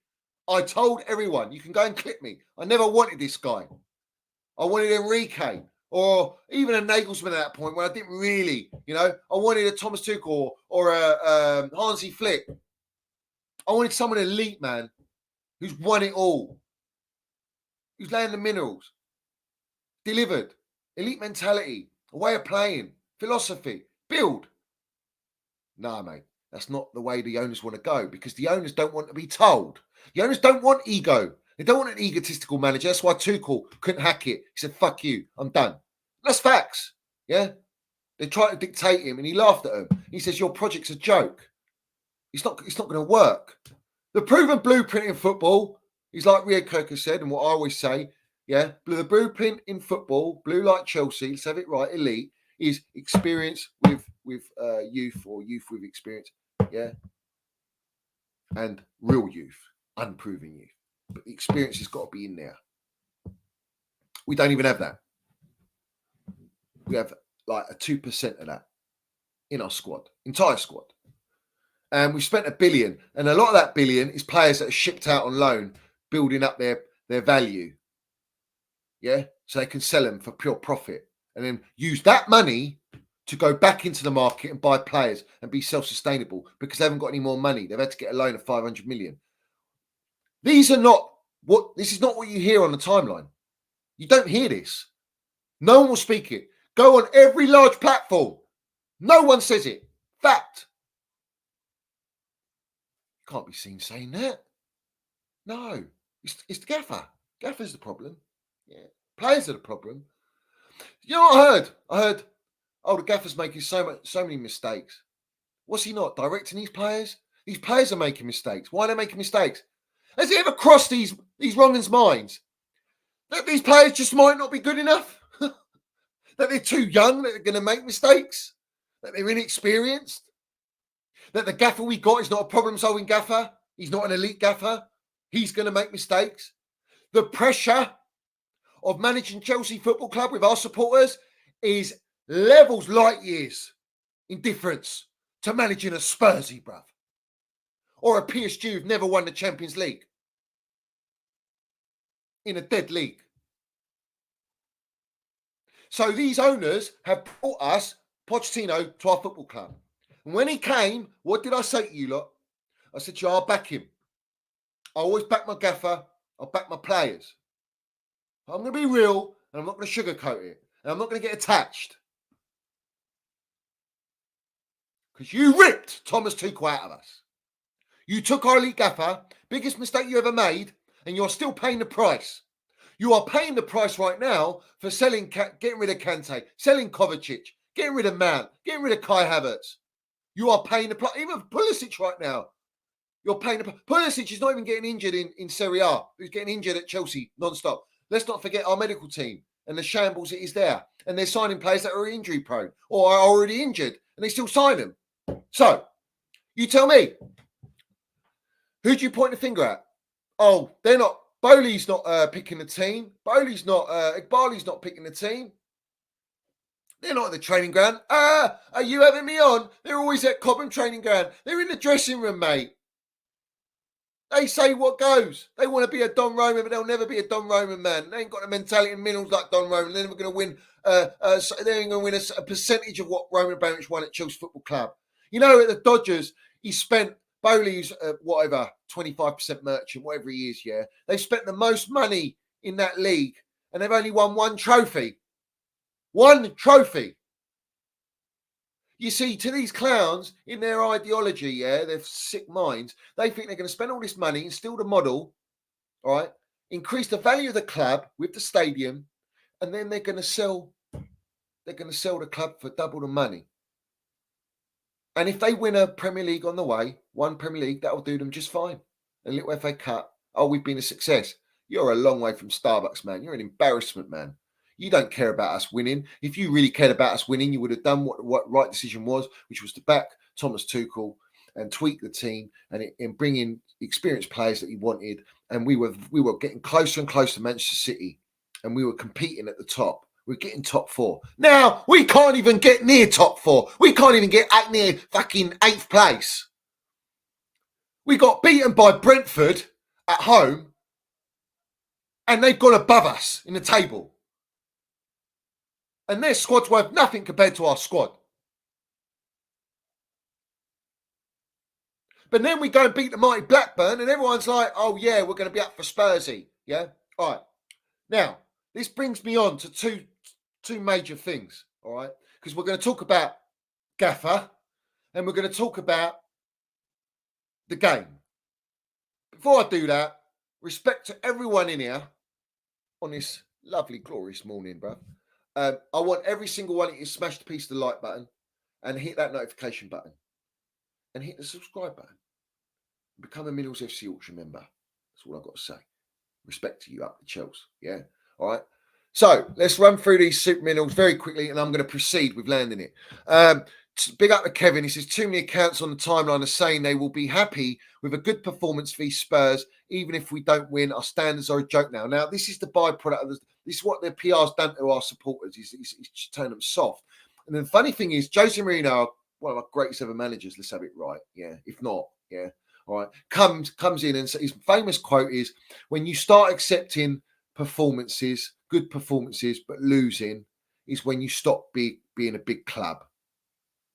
I told everyone, you can go and clip me. I never wanted this guy. I wanted Enrique, or even a Nagelsmann at that point when I didn't really, I wanted a Thomas Tuchel or a Hansi Flick. I wanted someone elite, man, who's won it all, who's laying the minerals, delivered, elite mentality, a way of playing, philosophy, build. Nah, mate, that's not the way the owners want to go, because the owners don't want to be told. The owners don't want ego. They don't want an egotistical manager. That's why Tuchel couldn't hack it. He said, fuck you, I'm done. That's facts, yeah? They tried to dictate him and he laughed at them. He says, your project's a joke. It's not going to work. The proven blueprint in football is like Rio Kirk has said, and what I always say, yeah, the blueprint in football, blue like Chelsea, let's have it right, elite, is experience with youth, or youth with experience, yeah, and real youth, unproven youth. But the experience has got to be in there. We don't even have that. We have like a 2% of that in our squad, entire squad. And we've spent $1 billion, and a lot of that $1 billion is players that are shipped out on loan, building up their value. Yeah, so they can sell them for pure profit, and then use that money to go back into the market and buy players and be self-sustainable, because they haven't got any more money. They've had to get a loan of 500 million. This is not what you hear on the timeline. You don't hear this. No one will speak it. Go on every large platform. No one says it. Fact. You can't be seen saying that. No. It's the Gaffer. Gaffer's the problem. Yeah. Players are the problem. You know what I heard? The Gaffer's making so many mistakes. Was he not directing these players? These players are making mistakes. Why are they making mistakes? Has it ever crossed these wrong'uns' minds that these players just might not be good enough? That they're too young, that they're going to make mistakes? That they're inexperienced? That the Gaffer we got is not a problem-solving Gaffer? He's not an elite Gaffer? He's going to make mistakes? The pressure of managing Chelsea Football Club with our supporters is levels light years indifference to managing a Spursy, bruv. Or a PSG who've never won the Champions League. In a dead league. So these owners have brought us Pochettino to our football club. And when he came, what did I say to you lot? I said to you, I'll back him. I always back my gaffer. I'll back my players. I'm going to be real and I'm not going to sugarcoat it. And I'm not going to get attached. Because you ripped Thomas Tuchel out of us. You took our elite gaffer, biggest mistake you ever made, and you're still paying the price. You are paying the price right now for getting rid of Kante, selling Kovacic, getting rid of Mount, getting rid of Kai Havertz. You are paying the price. Even Pulisic right now. You're paying the price. Pulisic is not even getting injured in Serie A. He's getting injured at Chelsea non-stop. Let's not forget our medical team and the shambles it is there. And they're signing players that are injury prone or are already injured and they still sign them. So, you tell me, who do you point the finger at? Oh, they're not. Bowley's not picking the team. Bowley's not. Iqbali's not picking the team. They're not at the training ground. Are you having me on? They're always at Cobham training ground. They're in the dressing room, mate. They say what goes. They want to be a Don Roman, but they'll never be a Don Roman, man. They ain't got the mentality and minerals like Don Roman. They're never going to win. They're going to win a percentage of what Roman Abramovich won at Chelsea Football Club. You know, at the Dodgers, he spent Bowley's whatever 25% merchant, whatever he is. Yeah, they've spent the most money in that league, and they've only won one trophy. One trophy. You see, to these clowns, in their ideology, yeah, their sick minds, they think they're going to spend all this money, instill the model, all right, increase the value of the club with the stadium, and then they're going to sell the club for double the money. And if they win a Premier League on the way, one Premier League, that'll do them just fine. A little FA Cup. Oh, we've been a success. You're a long way from Starbucks, man. You're an embarrassment, man. You don't care about us winning. If you really cared about us winning, you would have done what right decision was, which was to back Thomas Tuchel and tweak the team and bring in experienced players that he wanted. And we were getting closer and closer to Manchester City, and we were competing at the top. We're getting top four. Now, we can't even get near top four. We can't even get near fucking 8th place. We got beaten by Brentford at home, and they've gone above us in the table. And their squad's worth nothing compared to our squad. But then we go and beat the mighty Blackburn, and everyone's like, oh, yeah, we're going to be up for Spursy. Yeah? All right. Now, this brings me on to two major things, all right? Because we're going to talk about Gaffer, and we're going to talk about the game. Before I do that, respect to everyone in here on this lovely, glorious morning, bro. I want every single one of you to smash the piece of the like button and hit that notification button and hit the subscribe button. Become a Middles FC Auction member. That's all I've got to say. Respect to you up the Chels. Yeah. All right. So let's run through these super minerals very quickly, and I'm going to proceed with landing it. Big up to Kevin. He says, too many accounts on the timeline are saying they will be happy with a good performance v Spurs, even if we don't win. Our standards are a joke now. Now, this is the byproduct of this. This is what the PR's done to our supporters. He's turned them soft. And the funny thing is, Jose Mourinho, one of our greatest ever managers, let's have it right. Yeah. If not, yeah. All right. Comes in and his famous quote is, when you start accepting performances, good performances, but losing is when you stop being a big club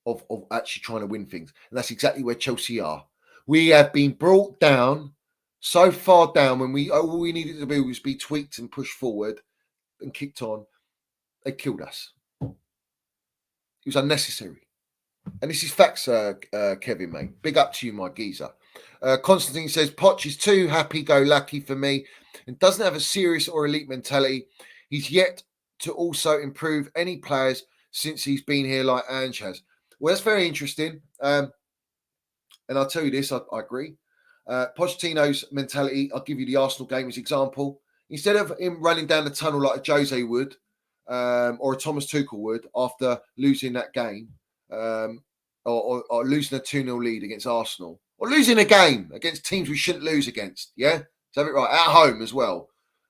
of actually trying to win things. And that's exactly where Chelsea are. We have been brought down so far down when all we needed to do was be tweaked and pushed forward and kicked on. They killed us. It was unnecessary. And this is facts, Kevin, mate. Big up to you, my geezer. Constantine says, Poch is too happy-go-lucky for me and doesn't have a serious or elite mentality. He's yet to also improve any players since he's been here like Ange has. Well, that's very interesting. And I'll tell you this, I agree. Pochettino's mentality, I'll give you the Arsenal game as example. Instead of him running down the tunnel like a Jose would, or a Thomas Tuchel would after losing that game, or losing a 2-0 lead against Arsenal, or losing a game against teams we shouldn't lose against, yeah? So have it right, at home as well,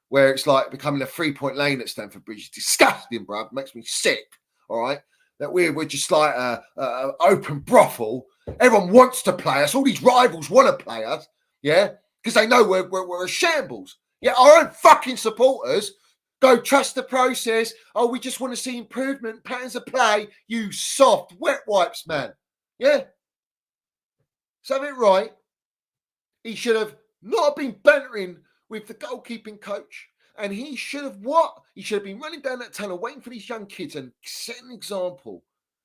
where it's like becoming a 3-point lane at Stamford Bridge. It's disgusting, bruv. It makes me sick, all right? that we're just like a open brothel. Everyone wants to play us. All these rivals want to play us, yeah, because they know we're a shambles. Yeah, our own fucking supporters go, trust the process. Oh, we just want to see improvement, patterns of play. You soft wet wipes, man. Yeah. Something right. He should have not been bantering with the goalkeeping coach. And he should have what? He should have been running down that tunnel, waiting for these young kids and setting an example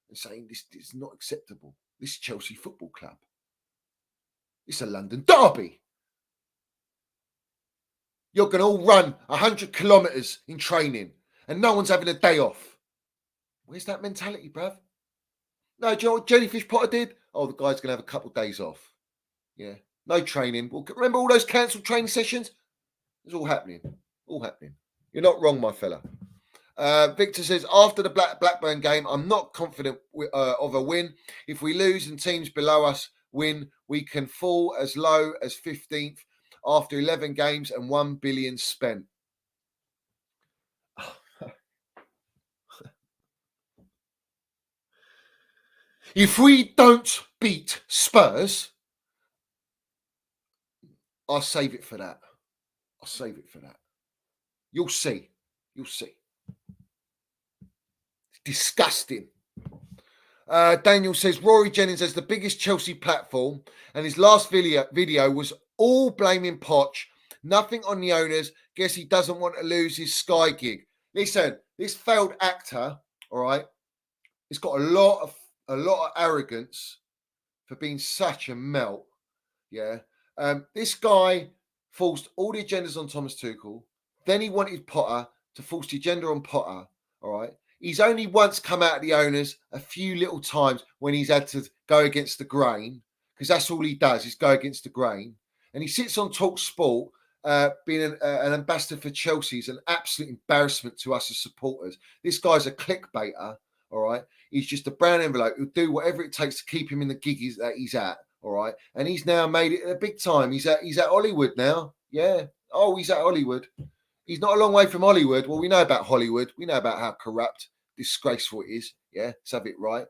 and saying, this is not acceptable. This is Chelsea Football Club. It's a London derby. You're going to all run 100 kilometres in training and no one's having a day off. Where's that mentality, bruv? No, do you know what Jellyfish Potter did? Oh, the guy's going to have a couple of days off. Yeah, no training. Well, remember all those cancelled training sessions? It's all happening. All happening. You're not wrong, my fella. Victor says, after the Blackburn game, I'm not confident of a win. If we lose and teams below us win, we can fall as low as 15th after 11 games and 1 billion spent. If we don't beat Spurs, I'll save it for that. I'll save it for that. You'll see. You'll see. It's disgusting. Daniel says, Rory Jennings has the biggest Chelsea platform and his last video was all blaming Poch. Nothing on the owners. Guess he doesn't want to lose his Sky gig. Listen, this failed actor, all right, he's got a lot of arrogance for being such a melt. Yeah. This guy forced all the agendas on Thomas Tuchel. Then he wanted Potter to force the agenda on Potter. All right. He's only once come out of the owners a few little times when he's had to go against the grain, because that's all he does is go against the grain. And he sits on Talk Sport, being an ambassador for Chelsea. Is an absolute embarrassment to us as supporters. This guy's a clickbaiter. All right. He's just a brown envelope who'll do whatever it takes to keep him in the gig that he's at. All right. And he's now made it a big time. He's at Hollywood now. Yeah. Oh, he's at Hollywood. He's not a long way from Hollywood. Well, we know about Hollywood. We know about how corrupt, disgraceful it is. Yeah. Let's have it right.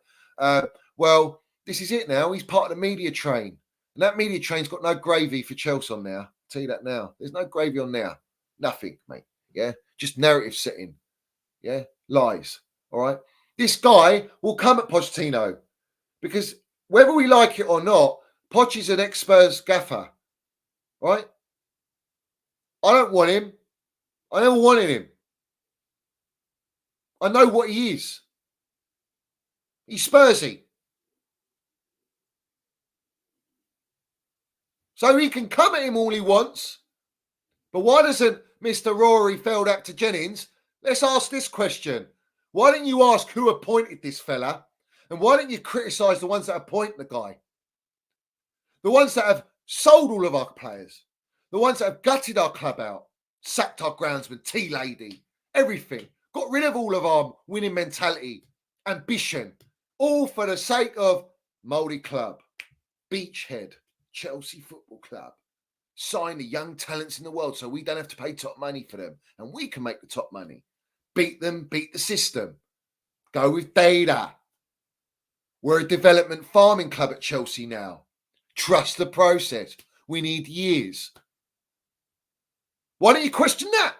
Well, this is it now. He's part of the media train. And that media train's got no gravy for Chelsea on there. I'll tell you that now. There's no gravy on there. Nothing, mate. Yeah. Just narrative setting. Yeah. Lies. All right. This guy will come at Pochettino because whether we like it or not, Poch is an ex-Spurs gaffer, right? I don't want him. I never wanted him. I know what he is. He's Spursy. So he can come at him all he wants. But why doesn't Mr. Rory failed actor Jennings? Let's ask this question. Why didn't you ask who appointed this fella? And why didn't you criticise the ones that appoint the guy? The ones that have sold all of our players. The ones that have gutted our club out. Sacked our groundsman, tea lady, everything. Got rid of all of our winning mentality, ambition. All for the sake of Multi Club, Beachhead, Chelsea Football Club. Sign the young talents in the world so we don't have to pay top money for them. And we can make the top money. Beat them, beat the system. Go with data. We're a development farming club at Chelsea now. Trust the process. We need years. Why don't you question that?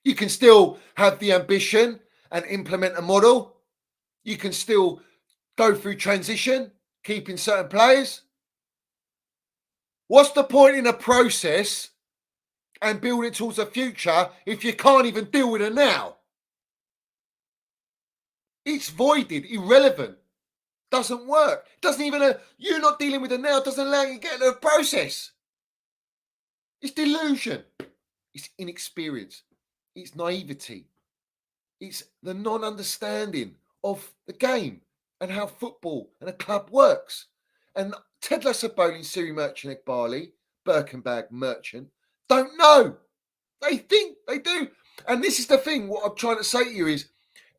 You can still have the ambition and implement a model. You can still go through transition, keeping certain players. What's the point in a process and building towards the future if you can't even deal with it now? It's voided, irrelevant, doesn't work. Doesn't even, you not dealing with it now doesn't allow you to get into the process. It's delusion. It's inexperience. It's naivety. It's the non-understanding of the game and how football and a club works. And Ted Lasso bowling Siri Merchant Barley, Birkenbag Merchant, don't know. They think they do. And this is the thing, what I'm trying to say to you is,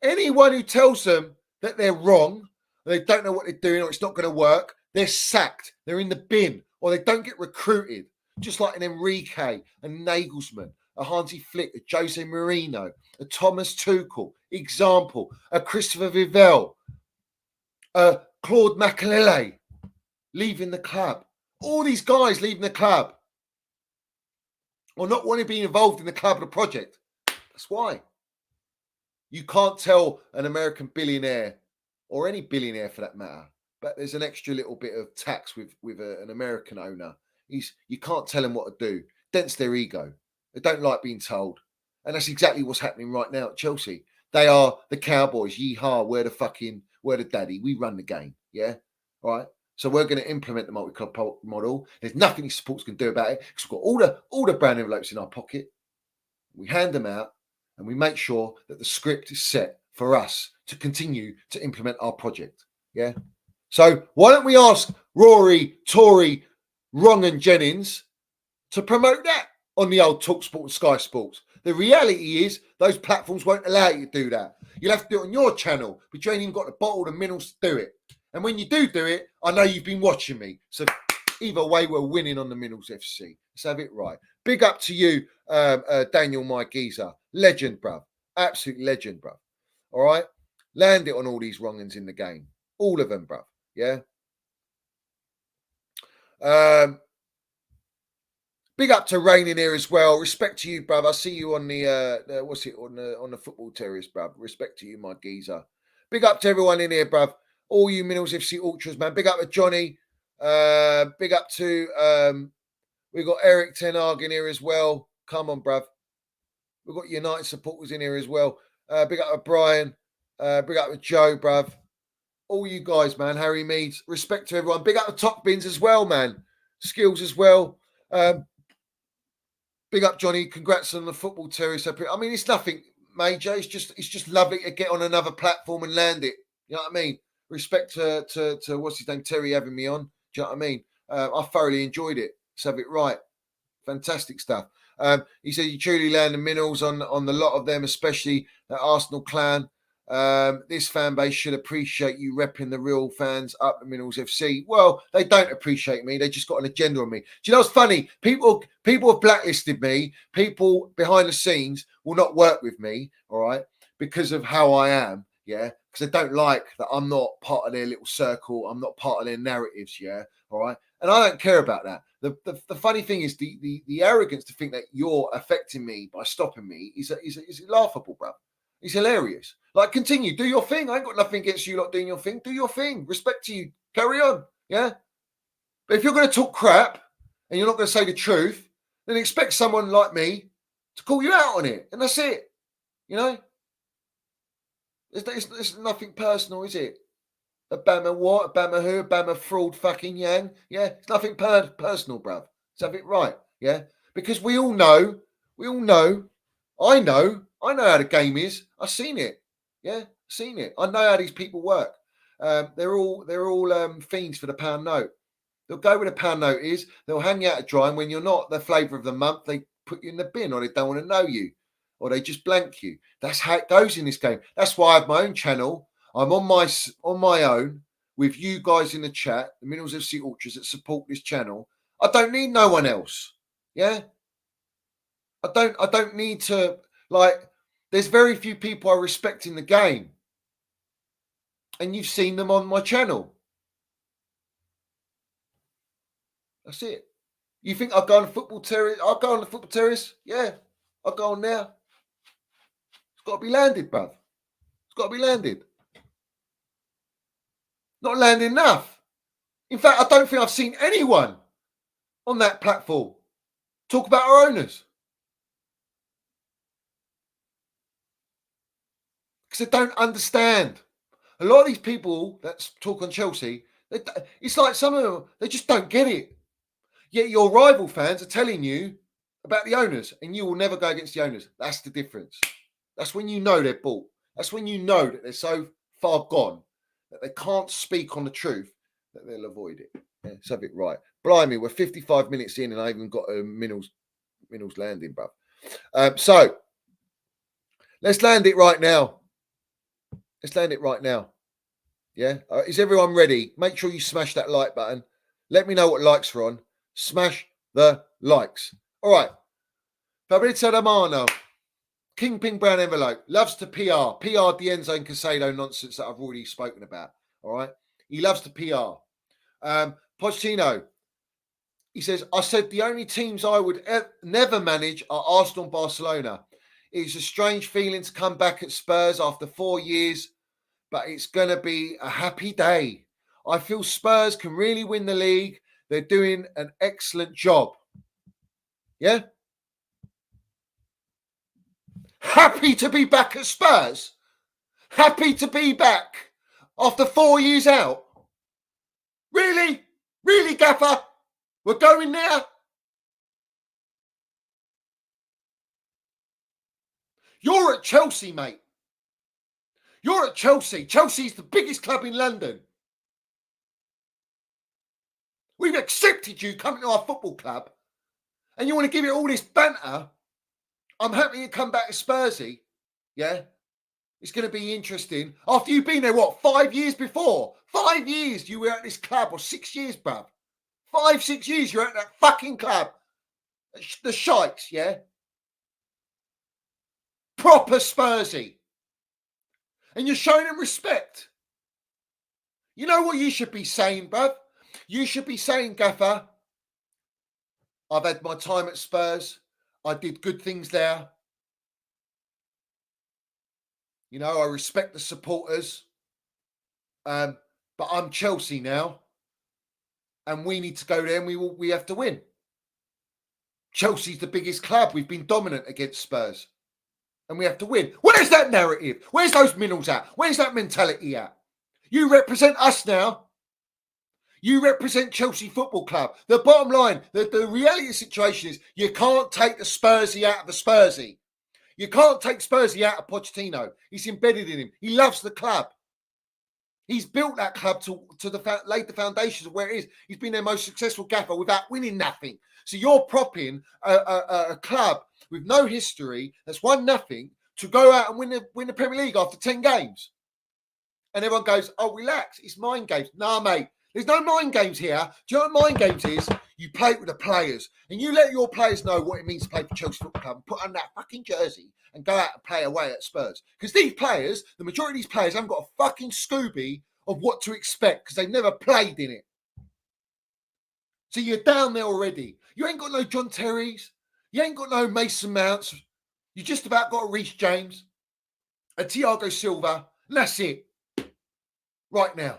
anyone who tells them that they're wrong, they don't know what they're doing or it's not going to work, they're sacked, they're in the bin, or they don't get recruited. Just like an Enrique, a Nagelsmann, a Hansi Flick, a Jose Mourinho, a Thomas Tuchel, example, a Christopher Vivell, a Claude Makelele leaving the club. All these guys leaving the club or not wanting to be involved in the club or the project. That's why. You can't tell an American billionaire or any billionaire for that matter, but there's an extra little bit of tax with an American owner. You can't tell them what to do. Dents their ego. They don't like being told. And that's exactly what's happening right now at Chelsea. They are the Cowboys. Yeehaw, we're the daddy. We run the game. Yeah? All right? So we're going to implement the multi-club model. There's nothing these supporters can do about it because we've got all the brand envelopes in our pocket. We hand them out and we make sure that the script is set for us to continue to implement our project. Yeah? So why don't we ask Rory, Tory, Ron Jennings to promote that on the old TalkSport and Sky Sports? The reality is those platforms won't allow you to do that. You'll have to do it on your channel, but you ain't even got the bottle and minerals to do it. And when you do it, I know you've been watching me. So either way, we're winning on the Minerals FC. Let's have it right. Big up to you, Daniel, my geezer. Legend, bruv. Absolute legend, bruv. All right? Land it on all these wrongins in the game. All of them, bruv. Yeah? Big up to Rain in here as well. Respect to you, bruv. I see you on on the football terrace, bruv. Respect to you, my geezer. Big up to everyone in here, bruv. All you Minerals FC Ultras, man. Big up to Johnny. Big up to we've got Eric Ten Hag in here as well. Come on, bruv. We've got United supporters in here as well. Big up to Brian. Big up to Joe, bruv. All you guys, man. Harry Meads. Respect to everyone. Big up to Top Bins as well, man. Skills as well. Big up, Johnny. Congrats on the football terrace. I mean, it's nothing major. It's just lovely to get on another platform and land it. You know what I mean? Respect to what's his name, Terry, having me on. Do you know what I mean? I thoroughly enjoyed it. Let's have it right. Fantastic stuff. He said you truly land the minerals on the lot of them, especially the Arsenal clan. This fan base should appreciate you repping the real fans up at Minerals FC. Well, they don't appreciate me. They just got an agenda on me. Do you know what's funny? People have blacklisted me. People behind the scenes will not work with me, all right, because of how I am, yeah, because they don't like that I'm not part of their little circle. I'm not part of their narratives, yeah, all right. And I don't care about that. The funny thing is the arrogance to think that you're affecting me by stopping me is laughable, bro. It's hilarious. Like, continue, do your thing. I ain't got nothing against you lot doing your thing. Do your thing. Respect to you. Carry on. Yeah. But if you're going to talk crap and you're not going to say the truth, then expect someone like me to call you out on it. And that's it. You know? It's nothing personal, is it? A Bama what? A Bama who? A Bama fraud fucking yang? Yeah. It's nothing personal, bruv. Let's have it right. Yeah. Because we all know. I know how the game is. I've seen it. Yeah, seen it. I know how these people work. They're all fiends for the pound note. They'll go where the pound note is. They'll hang you out to dry, and when you're not the flavour of the month, they put you in the bin, or they don't want to know you, or they just blank you. That's how it goes in this game. That's why I have my own channel. I'm on my own with you guys in the chat, the Minerals FC Ultras that support this channel. I don't need no one else. Yeah, I don't need to, like. There's very few people I respect in the game. And you've seen them on my channel. That's it. You think I'll go on the football terrace? I'll go on the football terrace? Yeah. I'll go on there. It's got to be landed, bruv. It's got to be landed. Not landed enough. In fact, I don't think I've seen anyone on that platform talk about our owners. Because they don't understand. A lot of these people that talk on Chelsea, it's like some of them, they just don't get it. Yet your rival fans are telling you about the owners, and you will never go against the owners. That's the difference. That's when you know they're bought. That's when you know that they're so far gone that they can't speak on the truth that they'll avoid it. Yeah, let's have it right. Blimey, we're 55 minutes in and I haven't got a Minerals landing, bruv. So let's land it right now. Let's land it right now. Yeah. Is everyone ready? Make sure you smash that like button. Let me know what likes are on. Smash the likes. All right. Fabrizio Romano, Kingpin Brown Envelope, loves to PR. PR the Enzo and Caicedo nonsense that I've already spoken about. All right. He loves to PR. Pochettino, he says, I said the only teams I would never manage are Arsenal and Barcelona. It's a strange feeling to come back at Spurs after 4 years, but it's going to be a happy day. I feel Spurs can really win the league. They're doing an excellent job. Yeah? Happy to be back at Spurs? Happy to be back after 4 years out? Really? Really, Gaffer? We're going there? You're at Chelsea, mate. You're at Chelsea. Chelsea's the biggest club in London. We've accepted you coming to our football club and you want to give it all this banter. I'm happy to come back to Spursy. Yeah? It's going to be interesting. After you've been there, 5 years before? 5 years you were at this club, or 6 years, bruv. 5, 6 years you're at that fucking club. The Shikes, yeah? Proper Spursy. And you're showing them respect. You know what you should be saying, bruv? You should be saying, Gaffer, I've had my time at Spurs. I did good things there. You know, I respect the supporters. But I'm Chelsea now. And we need to go there and we have to win. Chelsea's the biggest club. We've been dominant against Spurs. And we have to win. Where's that narrative? Where's those minerals at? Where's that mentality at? You represent us now. You represent Chelsea Football Club. The bottom line, the reality of the situation is you can't take the Spursy out of the Spursy. You can't take Spursy out of Pochettino. He's embedded in him. He loves the club. He's built that club laid the foundations of where it is. He's been their most successful gaffer without winning nothing. So you're propping a club with no history that's won nothing to go out and win the Premier League after 10 games. And everyone goes, oh, relax, it's mind games. Nah, mate, there's no mind games here. Do you know what mind games is? You play it with the players and you let your players know what it means to play for Chelsea Football Club and put on that fucking jersey and go out and play away at Spurs. Because these players, the majority of these players haven't got a fucking Scooby of what to expect because they've never played in it. So you're down there already. You ain't got no John Terrys. You ain't got no Mason Mounts. You just about got a Reece James, a Thiago Silva, and that's it. Right now.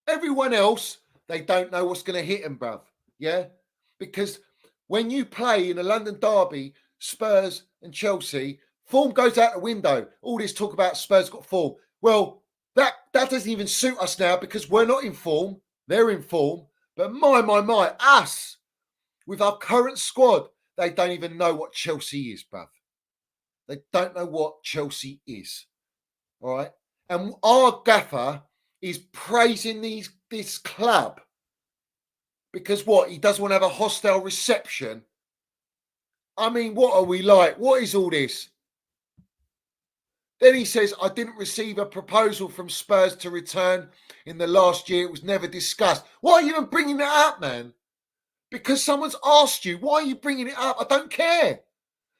Everyone else, they don't know what's going to hit them, bruv. Yeah? Because when you play in a London derby, Spurs and Chelsea, form goes out the window. All this talk about Spurs got form. Well, that doesn't even suit us now because we're not in form. They're in form. But my, us, with our current squad, they don't even know what Chelsea is, bruv. They don't know what Chelsea is. All right? And our gaffer is praising this club because what? He doesn't want to have a hostile reception. I mean, what are we like? What is all this? Then he says, I didn't receive a proposal from Spurs to return in the last year. It was never discussed. Why are you even bringing that up, man? Because someone's asked you. Why are you bringing it up? I don't care.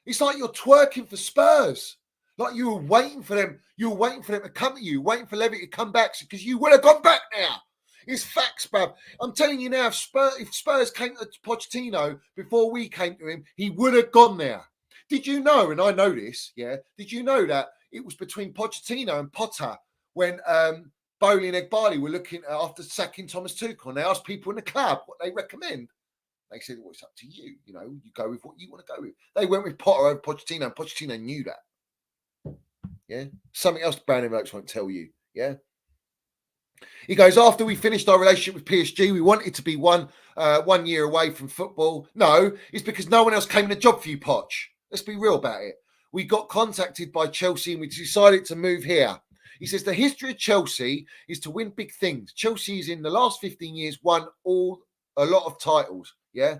It's like you're twerking for Spurs. Like you were waiting for them. You were waiting for them to come to you, waiting for Levy to come back because you would have gone back now. It's facts, bruv. I'm telling you now, if Spurs came to Pochettino before we came to him, he would have gone there. Did you know, and I know this, yeah, did you know that it was between Pochettino and Potter when Bowley and Egbali were looking after sacking Thomas Tuchel, and they asked people in the club what they recommend. They said, well, it's up to you. You know, you go with what you want to go with. They went with Potter over Pochettino, and Pochettino knew that. Yeah. Something else Brown Envelopes won't tell you. Yeah. He goes, after we finished our relationship with PSG, we wanted to be 1 year away from football. No, it's because no one else came in a job for you, Poch. Let's be real about it. We got contacted by Chelsea and we decided to move here. He says the history of Chelsea is to win big things. Chelsea's in the last 15 years won a lot of titles. Yeah.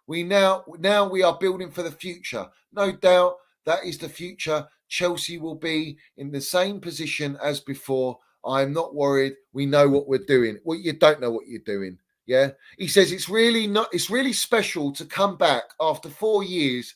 We now we are building for the future. No doubt that is the future. Chelsea will be in the same position as before. I'm not worried. We know what we're doing. Well, you don't know what you're doing. Yeah, he says it's really special to come back after 4 years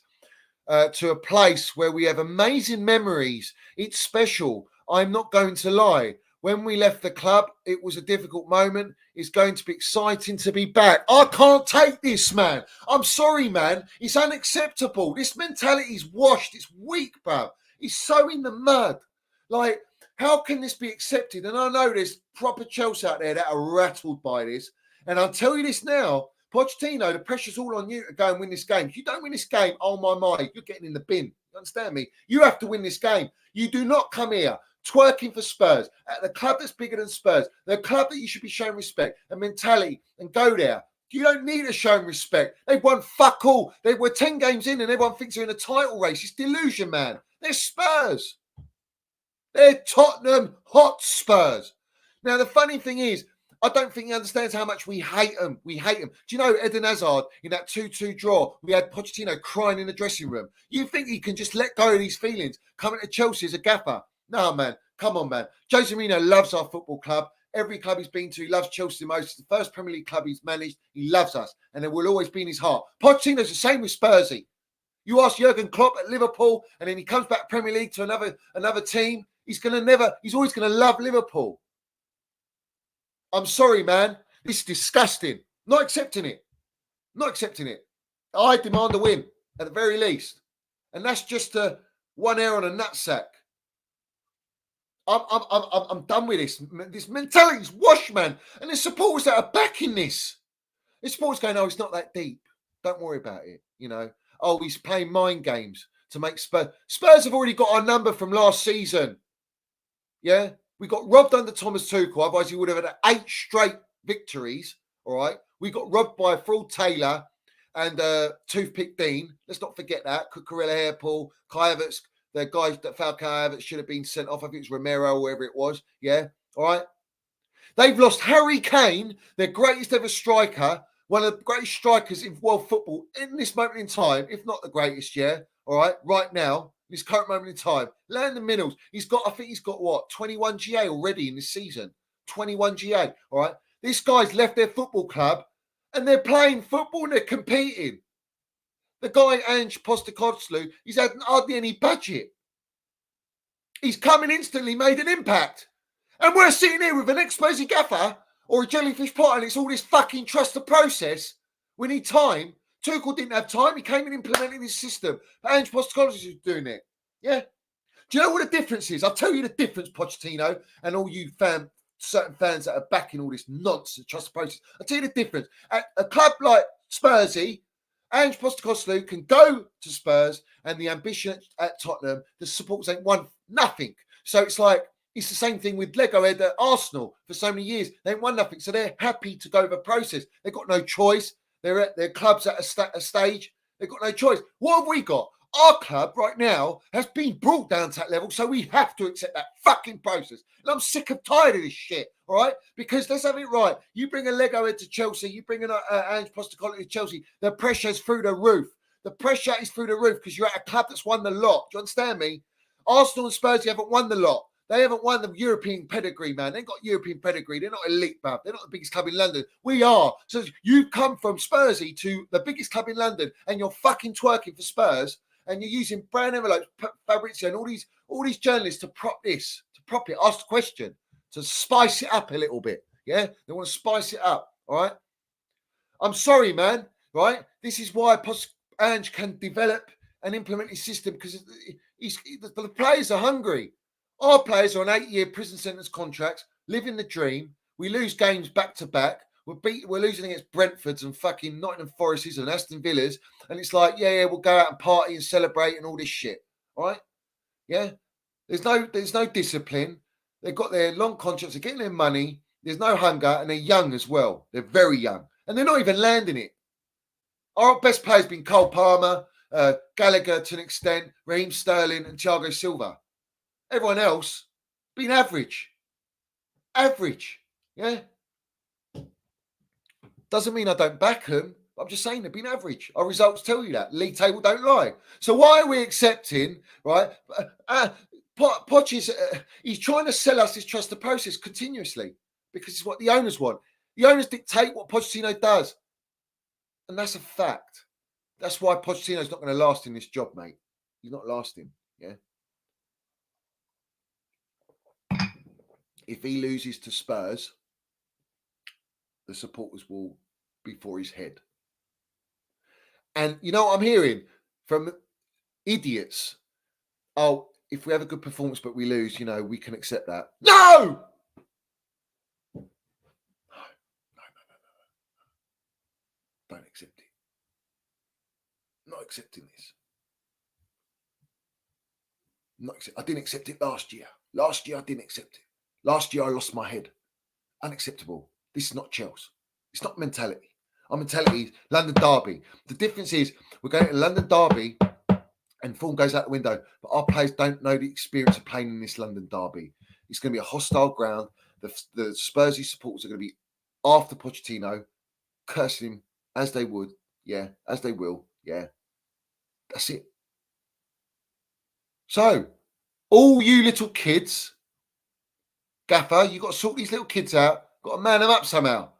to a place where we have amazing memories. It's special. I'm not going to lie. When we left the club, it was a difficult moment. It's going to be exciting to be back. I can't take this, man. I'm sorry, man. It's unacceptable. This mentality's washed. It's weak, bro. It's so in the mud. Like, how can this be accepted? And I know there's proper Chelsea out there that are rattled by this. And I'll tell you this now, Pochettino, the pressure's all on you to go and win this game. If you don't win this game, oh my, you're getting in the bin. You understand me? You have to win this game. You do not come here twerking for Spurs at the club that's bigger than Spurs, the club that you should be showing respect and mentality, and go there. You don't need to show them respect. They've won fuck all. They were 10 games in and everyone thinks they're in a title race. It's delusion, man. They're Spurs. They're Tottenham Hotspurs. Now, the funny thing is, I don't think he understands how much we hate them. We hate them. Do you know Eden Hazard in that 2-2 draw? We had Pochettino crying in the dressing room. You think he can just let go of these feelings coming to Chelsea as a gaffer? No, man. Come on, man. Jose Mourinho loves our football club. Every club he's been to, he loves Chelsea the most. It's the first Premier League club he's managed. He loves us, and it will always be in his heart. Pochettino's the same with Spursy. You ask Jurgen Klopp at Liverpool, and then he comes back Premier League to another team. He's always gonna love Liverpool. I'm sorry, man. This is disgusting. Not accepting it. Not accepting it. I demand a win at the very least, and that's just one hair on a nutsack. I'm done with this. This mentality's washed, man. And there's supporters that are backing this. There's supporters going, oh, it's not that deep. Don't worry about it. You know, oh, he's playing mind games to make Spurs. Spurs have already got our number from last season. Yeah, we got robbed under Thomas Tuchel. Otherwise, he would have had 8 straight victories. All right, we got robbed by Fraud Taylor and Toothpick Dean. Let's not forget that. Cucurella Hairpool, Kai Havertz, the guys that Falcao Havertz should have been sent off. I think it's Romero or whoever it was. Yeah, all right. They've lost Harry Kane, their greatest ever striker, one of the greatest strikers in world football in this moment in time, if not the greatest. Yeah, all right, right now. This current moment in time, Landon Minnels, I think he's got what, 21 GA already in this season. 21 GA, all right? This guy's left their football club and they're playing football and they're competing. The guy, Ange Postecoglou, he's had hardly any budget. He's come and instantly made an impact. And we're sitting here with an ex-Spurs gaffer or a jellyfish pot and it's all this fucking trust the process. We need time. Tuchel didn't have time. He came and implemented his system. But Ange Postecoglou is doing it. Yeah. Do you know what the difference is? I'll tell you the difference, Pochettino, and all you certain fans that are backing all this nonsense, trust the process. I'll tell you the difference. At a club like Spursy, Ange Postecoglou can go to Spurs and the ambition at Tottenham, the supporters ain't won nothing. So it's like, it's the same thing with Legohead at Arsenal for so many years. They ain't won nothing. So they're happy to go over the process. They've got no choice. They're at their clubs at a stage. They've got no choice. What have we got? Our club right now has been brought down to that level, so we have to accept that fucking process. And I'm sick and tired of this shit, all right? Because let's have it right. You bring a Legohead to Chelsea, you bring an Ange Postecoglou to Chelsea, the pressure's through the roof. The pressure is through the roof because you're at a club that's won the lot. Do you understand me? Arsenal and Spurs, you haven't won the lot. They haven't won the European pedigree, man. They ain't got European pedigree. They're not elite, bruv. They're not the biggest club in London. We are. So you come from Spursy to the biggest club in London and you're fucking twerking for Spurs and you're using brown envelopes, Fabrizio, and all these journalists to prop it, ask the question, to spice it up a little bit. Yeah? They want to spice it up, all right? I'm sorry, man, right? This is why Ange can develop and implement his system because the players are hungry. Our players are on 8-year prison sentence contracts, living the dream. We lose games back to back. We're losing against Brentfords and fucking Nottingham Forests and Aston Villas. And it's like, yeah, we'll go out and party and celebrate and all this shit. All right? Yeah? There's no discipline. They've got their long contracts. They're getting their money. There's no hunger. And they're young as well. They're very young. And they're not even landing it. Our best players have been Cole Palmer, Gallagher to an extent, Raheem Sterling and Thiago Silva. Everyone else been average. Average. Yeah? Doesn't mean I don't back them. I'm just saying they've been average. Our results tell you that. League table don't lie. So why are we accepting, right? Poch is, he's trying to sell us this trust the process continuously because it's what the owners want. The owners dictate what Pochettino does. And that's a fact. That's why Pochettino's not going to last in this job, mate. He's not lasting, yeah? If he loses to Spurs, the supporters will be for his head. And you know what I'm hearing from idiots? Oh, if we have a good performance but we lose, we can accept that. No! No. Don't accept it. Not accepting this. I didn't accept it last year. Last year I didn't accept it. Last year I lost my head. Unacceptable. This is not Chelsea. It's not mentality. Our mentality is London derby. The difference is we're going to London derby and form goes out the window, but our players don't know the experience of playing in this London derby. It's going to be a hostile ground. The Spursy supporters are going to be after Pochettino, cursing him as they would, yeah, as they will, yeah. That's it. So, all you little kids, Gaffer, you've got to sort these little kids out, got to man them up somehow.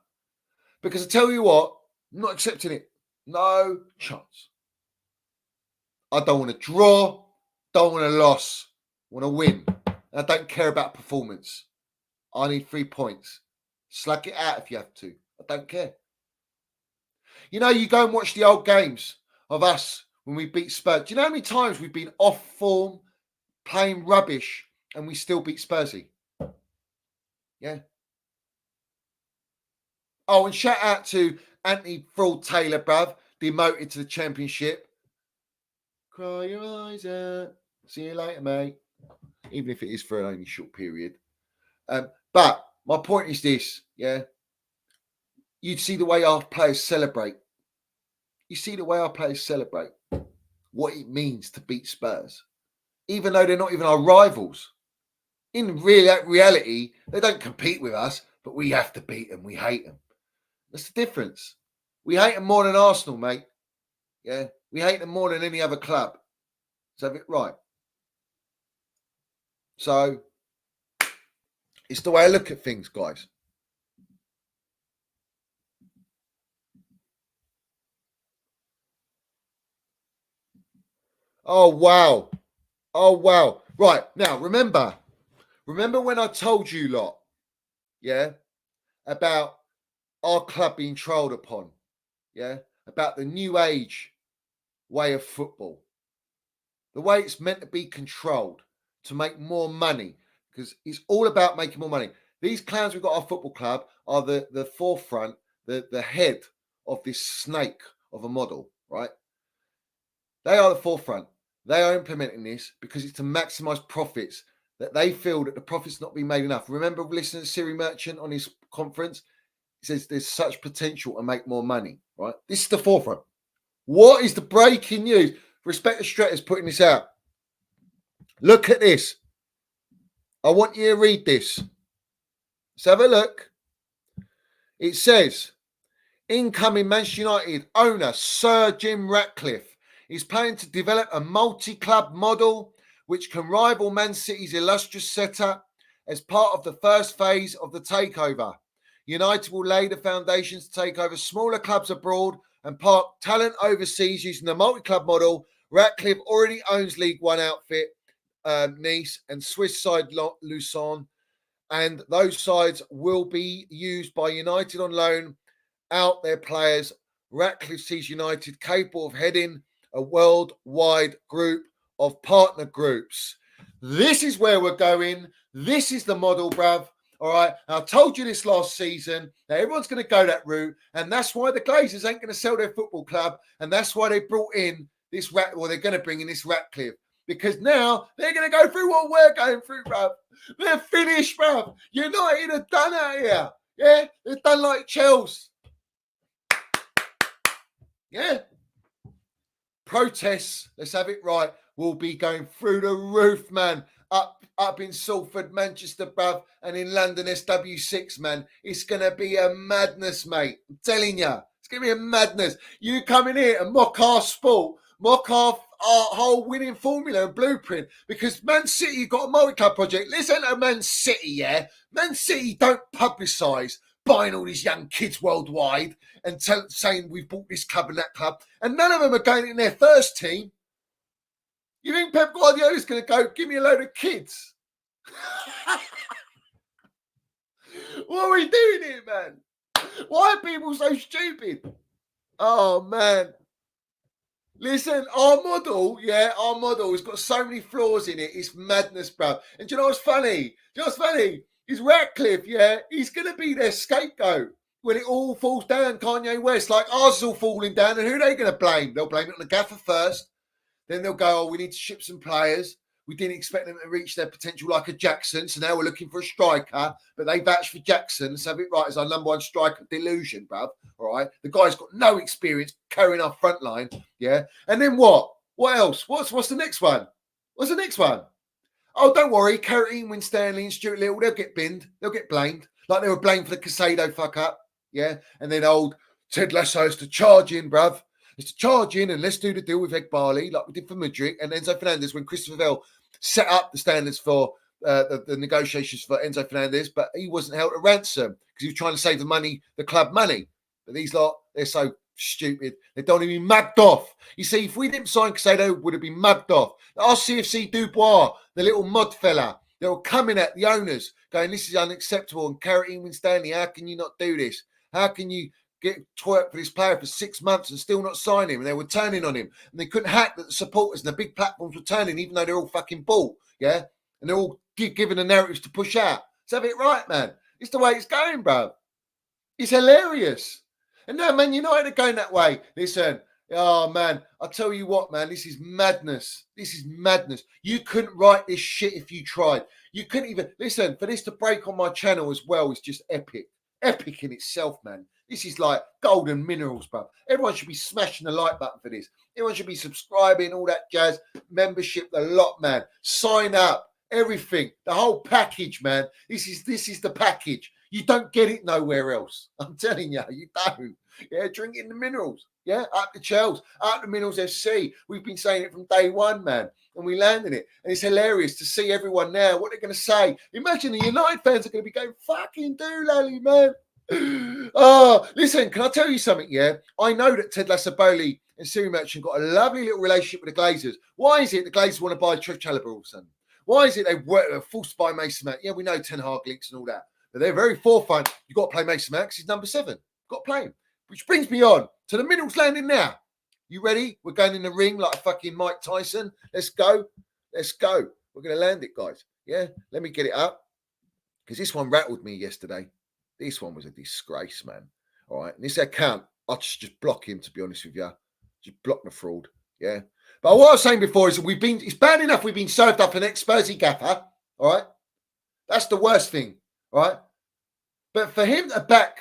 Because I tell you what, I'm not accepting it. No chance. I don't want to draw, don't want to lose, I want to win. I don't care about performance. I need 3 points. Slug it out if you have to. I don't care. You go and watch the old games of us when we beat Spurs. Do you know how many times we've been off form, playing rubbish, and we still beat Spursy? Yeah. Oh, and shout out to Anthony Fraud Taylor, bruv, demoted to the Championship. Cry your eyes out. See you later, mate. Even if it is for an only short period. But my point is this, yeah. You'd see the way our players celebrate. You see the way our players celebrate what it means to beat Spurs, even though they're not even our rivals. In reality, they don't compete with us, but we have to beat them. We hate them. That's the difference. We hate them more than Arsenal, mate. Yeah, we hate them more than any other club. Let's have it right. So, it's the way I look at things, guys. Oh, wow. Oh, wow. Right. Now, remember when I told you lot, yeah, about our club being trolled upon, yeah, about the new age way of football, the way it's meant to be controlled to make more money, because it's all about making more money. These clowns we've got our football club are the forefront, the head of this snake of a model, right? They are the forefront. They are implementing this because it's to maximize profits, that they feel that the profits not being made enough. Remember listening to Siri Merchant on his conference? He says there's such potential to make more money, right? This is the forefront. What is the breaking news? Respect the Stretters putting this out. Look at this. I want you to read this. Let's have a look. It says, incoming Manchester United owner Sir Jim Ratcliffe is planning to develop a multi-club model which can rival Man City's illustrious setup as part of the first phase of the takeover. United will lay the foundations to take over smaller clubs abroad and park talent overseas using the multi-club model. Ratcliffe already owns League One outfit Nice and Swiss side Lausanne, and those sides will be used by United on loan out their players. Ratcliffe sees United capable of heading a worldwide group of partner groups. This is where we're going. This is the model, bruv. All right. I told you this last season that everyone's going to go that route, and that's why the Glazers ain't going to sell their football club, and that's why they brought in this they're going to bring in this Ratcliffe, because now they're going to go through what we're going through, bruv. They're finished, bruv. United are done out here. Yeah, they're done like Chelsea. Yeah. Protests, let's have it right, will be going through the roof, man. Up in Salford, Manchester, bruv, and in London, SW6, man. It's going to be a madness, mate. I'm telling you. It's going to be a madness. You come in here and mock our sport, mock our whole winning formula and blueprint, because Man City got a multi-club project. Listen to Man City, yeah? Man City don't publicise buying all these young kids worldwide and saying we've bought this club and that club, and none of them are going in their first team. You think Pep Guardiola's going to go, give me a load of kids? What are we doing here, man? Why are people so stupid? Oh, man. Listen, our model has got so many flaws in it. It's madness, bro. And do you know what's funny? Is Ratcliffe, he's going to be their scapegoat when it all falls down, Kanye West. Like ours is all falling down, and who are they going to blame? They'll blame it on the Gaffer first. Then they'll go, we need to ship some players. We didn't expect them to reach their potential like a Jackson, so now we're looking for a striker. But they vouched for Jackson. Let's have it right as our number one striker. Delusion, bruv. All right? The guy's got no experience carrying our front line, yeah? And then what? What else? What's the next one? What's the next one? Oh, don't worry. Carrington, Winstanley and Stuart Little, they'll get binned. They'll get blamed. Like they were blamed for the Caicedo fuck-up, yeah? And then old Todd Lasso has to charge in, bruv. It's to charge in and let's do the deal with Egg Barley like we did for Madrid and Enzo Fernandez when Christopher Bell set up the standards for the negotiations for Enzo Fernandez, but he wasn't held to ransom because he was trying to save the club money. But these lot, they're so stupid. They don't even be mugged off. You see, if we didn't sign Caicedo, we would have been mugged off. Our CFC Dubois, the little mod fella, they were coming at the owners going, this is unacceptable. And Carrington Winstanley, how can you not do this? How can you get twerk for this player for 6 months and still not sign him? And they were turning on him. And they couldn't hack that the supporters and the big platforms were turning, even though they're all fucking bought, yeah? And they're all given the narratives to push out. Let's have it right, man. It's the way it's going, bro. It's hilarious. And now Man United are going that way. Listen, oh, man, I'll tell you what, man, this is madness. This is madness. You couldn't write this shit if you tried. You couldn't even... Listen, for this to break on my channel as well is just epic. Epic in itself, man. This is like golden minerals, bro. Everyone should be smashing the like button for this. Everyone should be subscribing, all that jazz. Membership, the lot, man. Sign up, everything. The whole package, man. This is the package. You don't get it nowhere else. I'm telling you, you don't. Yeah, drinking the minerals. Yeah, up the Chels, up the Minerals FC. We've been saying it from day one, man. And we landed it. And it's hilarious to see everyone now, what they're going to say. Imagine the United fans are going to be going, fucking do, Lally, man. Oh, listen, can I tell you something, yeah? I know that Todd Lasso and Siri Merchant got a lovely little relationship with the Glazers. Why is it the Glazers want to buy Trev Chalobah all of a sudden? Why is it they were forced to buy Mason Mount? Yeah, we know Ten Hag links and all that. But they're very forefront. You've got to play Mason Mount because he's number 7. You've got to play him. Which brings me on to the Minerals landing now. You ready? We're going in the ring like fucking Mike Tyson. Let's go. Let's go. We're going to land it, guys. Yeah? Let me get it up. Because this one rattled me yesterday. This one was a disgrace, man. All right. And this account, I just block him, to be honest with you. Just block the fraud. Yeah. But what I was saying before is it's bad enough we've been served up an ex-Spursy Gaffer. All right. That's the worst thing. All right. But for him to back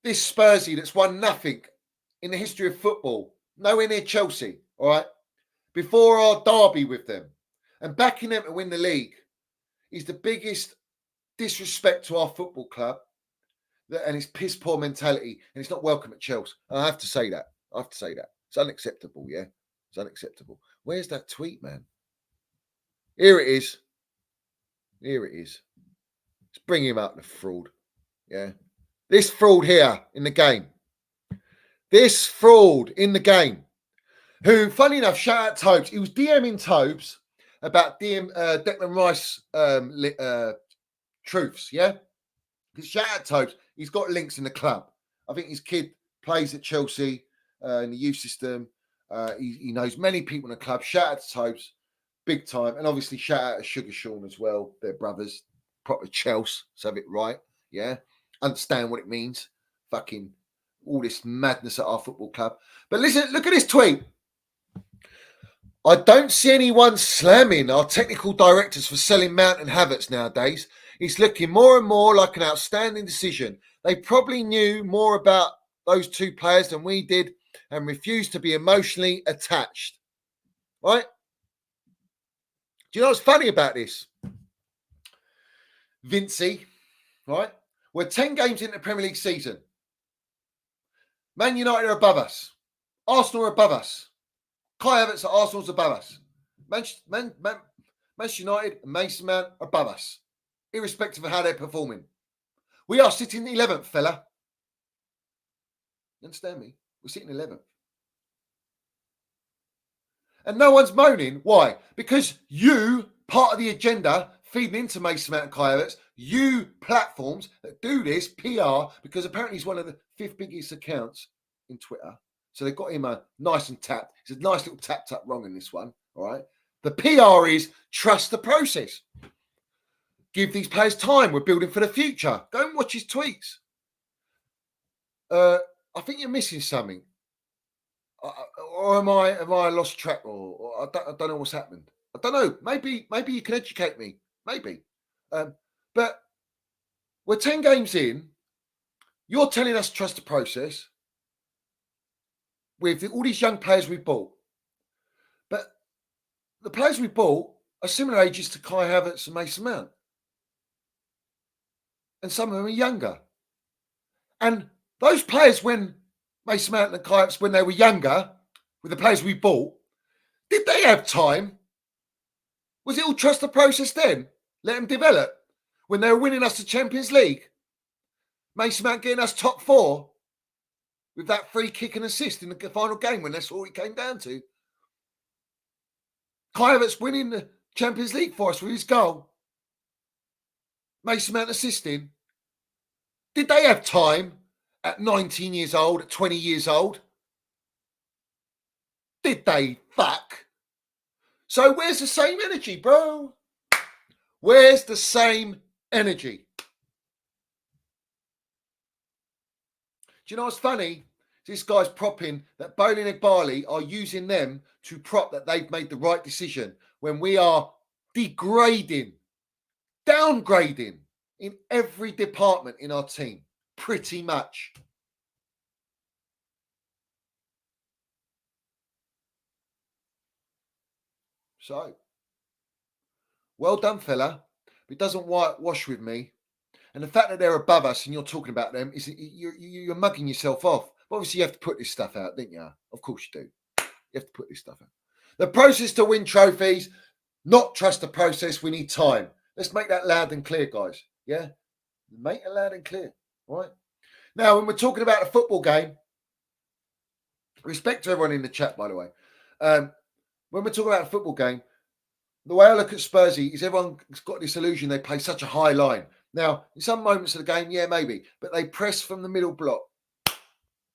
this Spursy that's won nothing in the history of football, nowhere near Chelsea, all right, before our derby with them, and backing them to win the league is the biggest disrespect to our football club, and it's piss poor mentality, and it's not welcome at Chelsea. I have to say that. It's unacceptable, yeah? It's unacceptable. Where's that tweet, man? Here it is. Let's bring him out, the fraud, yeah? This fraud here in the game. Who, funny enough, shout out Tobes. He was DMing Tobes about Declan Rice truths, yeah? Because shout out Tobes. He's got links in the club. I think his kid plays at Chelsea in the youth system. He knows many people in the club. Shout out to Tobes, big time. And obviously shout out to Sugar Sean as well. They're brothers, proper Chelsea, so have it right, yeah? Understand what it means. Fucking all this madness at our football club. But listen, look at this tweet. I don't see anyone slamming our technical directors for selling Mount and Havertz nowadays. It's looking more and more like an outstanding decision. They probably knew more about those two players than we did and refused to be emotionally attached. Right? Do you know what's funny about this? Vincey, right? We're 10 games into the Premier League season. Man United are above us. Arsenal are above us. Kai Havertz at Arsenal's above us. Manchester United and Mason Mount are above us, irrespective of how they're performing. We are sitting 11th, fella. You understand me? We're sitting 11th. And no one's moaning. Why? Because you, part of the agenda, feeding into Mason Mount and Kai Havertz, you platforms that do this, PR, because apparently he's one of the 5th biggest accounts in Twitter. So they've got him nice and tapped. It's a nice little tapped up wrong in this one. All right. The PR is trust the process. Give these players time. We're building for the future. Go and watch his tweets. I think you're missing something. Or am I lost track? Or I don't know what's happened. I don't know. Maybe you can educate me. Maybe. But we're 10 games in. You're telling us trust the process with all these young players we bought. But the players we bought are similar ages to Kai Havertz and Mason Mount. And some of them are younger. And those players, when Mason Mount and Kai Havertz, when they were younger, with the players we bought, did they have time? Was it all trust the process then? Let them develop? When they were winning us the Champions League? Mason Mount getting us top 4 with that free kick and assist in the final game when that's all it came down to. Kai Havertz winning the Champions League for us with his goal. Mason Mount assisting. Did they have time at 19 years old, at 20 years old? Did they? Fuck. So where's the same energy, bro? Where's the same energy? Do you know what's funny? This guy's propping that Bowling and Barley are using them to prop that they've made the right decision when we are degrading, downgrading in every department in our team, pretty much. So, well done, fella. But it doesn't whitewash with me. And the fact that they're above us and you're talking about them, is you're mugging yourself off. But obviously, you have to put this stuff out, don't you? Of course you do. You have to put this stuff out. The process to win trophies, not trust the process. We need time. Let's make that loud and clear, guys. Yeah? Make it loud and clear. All right? Now, when we're talking about a football game, respect to everyone in the chat, by the way. When we're talking about a football game, the way I look at Spursy is everyone's got this illusion they play such a high line. Now, in some moments of the game, yeah, maybe. But they press from the middle block,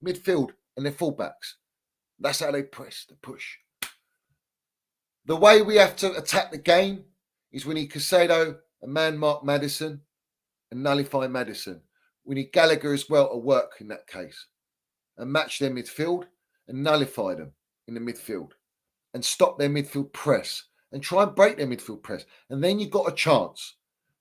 midfield, and their fullbacks. That's how they press, they push. The way we have to attack the game is we need Caicedo and man-mark Maddison and nullify Maddison. We need Gallagher as well to work in that case and match their midfield and nullify them in the midfield and stop their midfield press and try and break their midfield press. And then you've got a chance.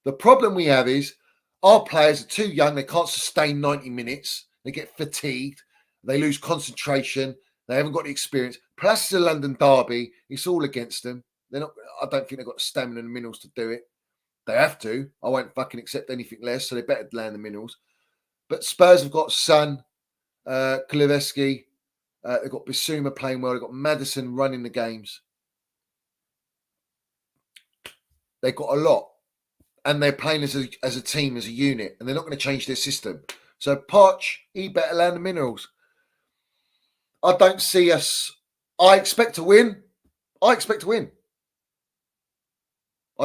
The problem we have is our players are too young. They can't sustain 90 minutes. They get fatigued. They lose concentration. They haven't got the experience. Plus, it's a London derby. It's all against them. They're not. I don't think they've got the stamina and the minerals to do it. They have to. I won't fucking accept anything less, so they better land the minerals. But Spurs have got Son, Kuleveski. They've got Bissouma playing well. They've got Maddison running the games. They've got a lot. And they're playing as a team, as a unit. And they're not going to change their system. So, Poch, he better land the minerals. I don't see us. I expect to win. I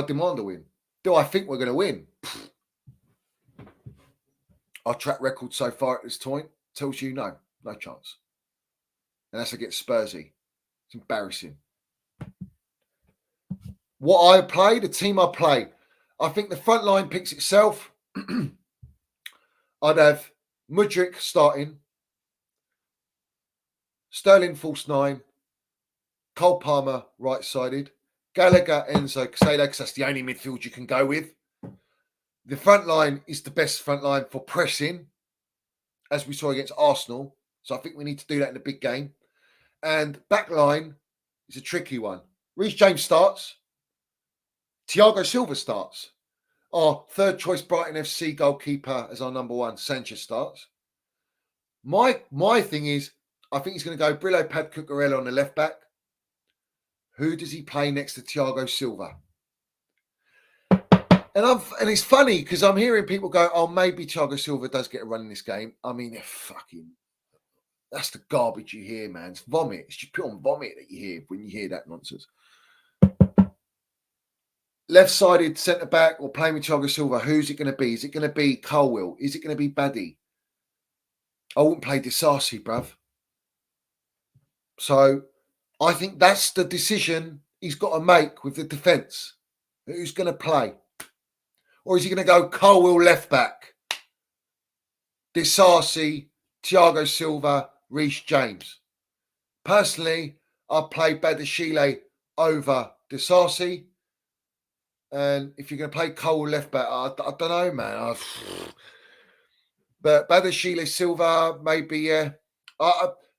demand a win. Do I think we're going to win? Our track record so far at this point tells you no chance. And that's against Spursy. It's embarrassing. What I play, the team I play, I think the front line picks itself. I'd have Mudryk starting, Sterling false 9, Cole Palmer right-sided, Gallagher, Enzo, Caicedo, because that's the only midfield you can go with. The front line is the best front line for pressing, as we saw against Arsenal. So I think we need to do that in a big game. And back line is a tricky one. Reece James starts. Thiago Silva starts. Our third choice Brighton FC goalkeeper as our number 1, Sanchez starts. My thing is, I think he's going to go Brillo, Pad, Cucurella on the left back. Who does he play next to Thiago Silva? And it's funny because I'm hearing people go, "Oh, maybe Thiago Silva does get a run in this game." I mean, that's the garbage you hear, man. It's vomit. It's just pure vomit that you hear when you hear that nonsense. Left-sided centre back or playing with Thiago Silva. Who's it going to be? Is it going to be Colwill? Is it going to be Baddy? I wouldn't play Disasi, bruv. So I think that's the decision he's got to make with the defence. Who's going to play? Or is he going to go Colwill left back, Disasi, Thiago Silva, Reece James? Personally, I'd play Badashile over Disasi. And if you're going to play Colwill left back, I don't know, man. But Badashile Silva, maybe, yeah.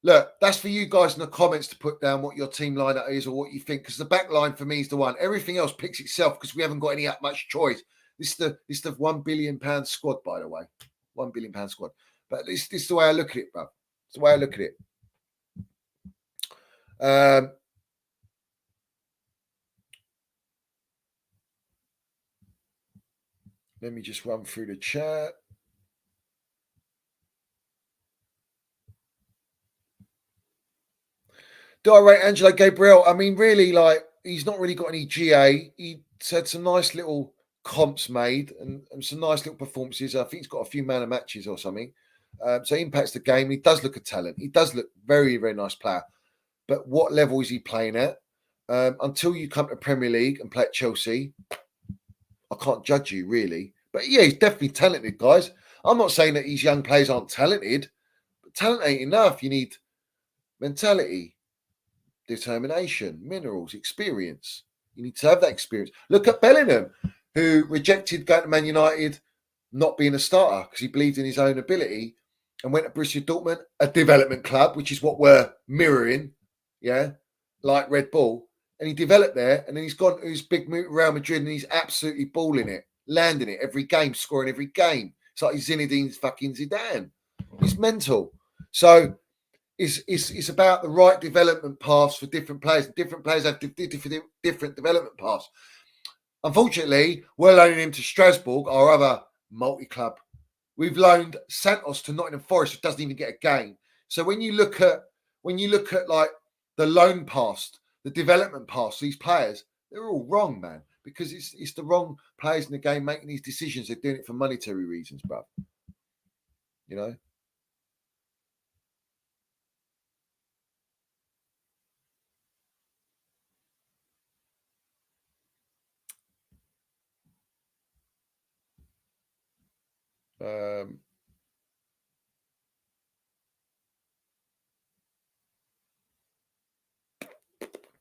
Look, that's for you guys in the comments to put down what your team lineup is or what you think, because the back line for me is the one. Everything else picks itself because we haven't got any that much choice. This is the £1 billion squad, by the way. £1 billion squad. But this is the way I look at it, bro. It's the way I look at it. Let me just run through the chat. Do I rate Angelo Gabriel? I mean, really, like, he's not really got any GA. He had some nice little comps made and some nice little performances. I think he's got a few man of matches or something. So he impacts the game. He does look a talent. He does look very, very nice player. But what level is he playing at? Until you come to Premier League and play at Chelsea, I can't judge you, really. But yeah, he's definitely talented, guys. I'm not saying that these young players aren't talented, but talent ain't enough. You need mentality, determination, minerals, experience. You need to have that experience. Look at Bellingham, who rejected going to Man United, not being a starter because he believed in his own ability, and went to Borussia Dortmund, a development club, which is what we're mirroring, yeah, like Red Bull. And he developed there, and then he's gone to his big move Real Madrid, and he's absolutely balling it, landing it every game, scoring every game. It's like Zinedine's fucking Zidane. It's mental. So it's about the right development paths for different players. Different players have different development paths. Unfortunately, we're loaning him to Strasbourg, our other multi-club. We've loaned Santos to Nottingham Forest, who doesn't even get a game. So when you look at like the loan paths, the development paths, these players, they're all wrong, man. Because it's the wrong players in the game making these decisions. They're doing it for monetary reasons, bro. You know.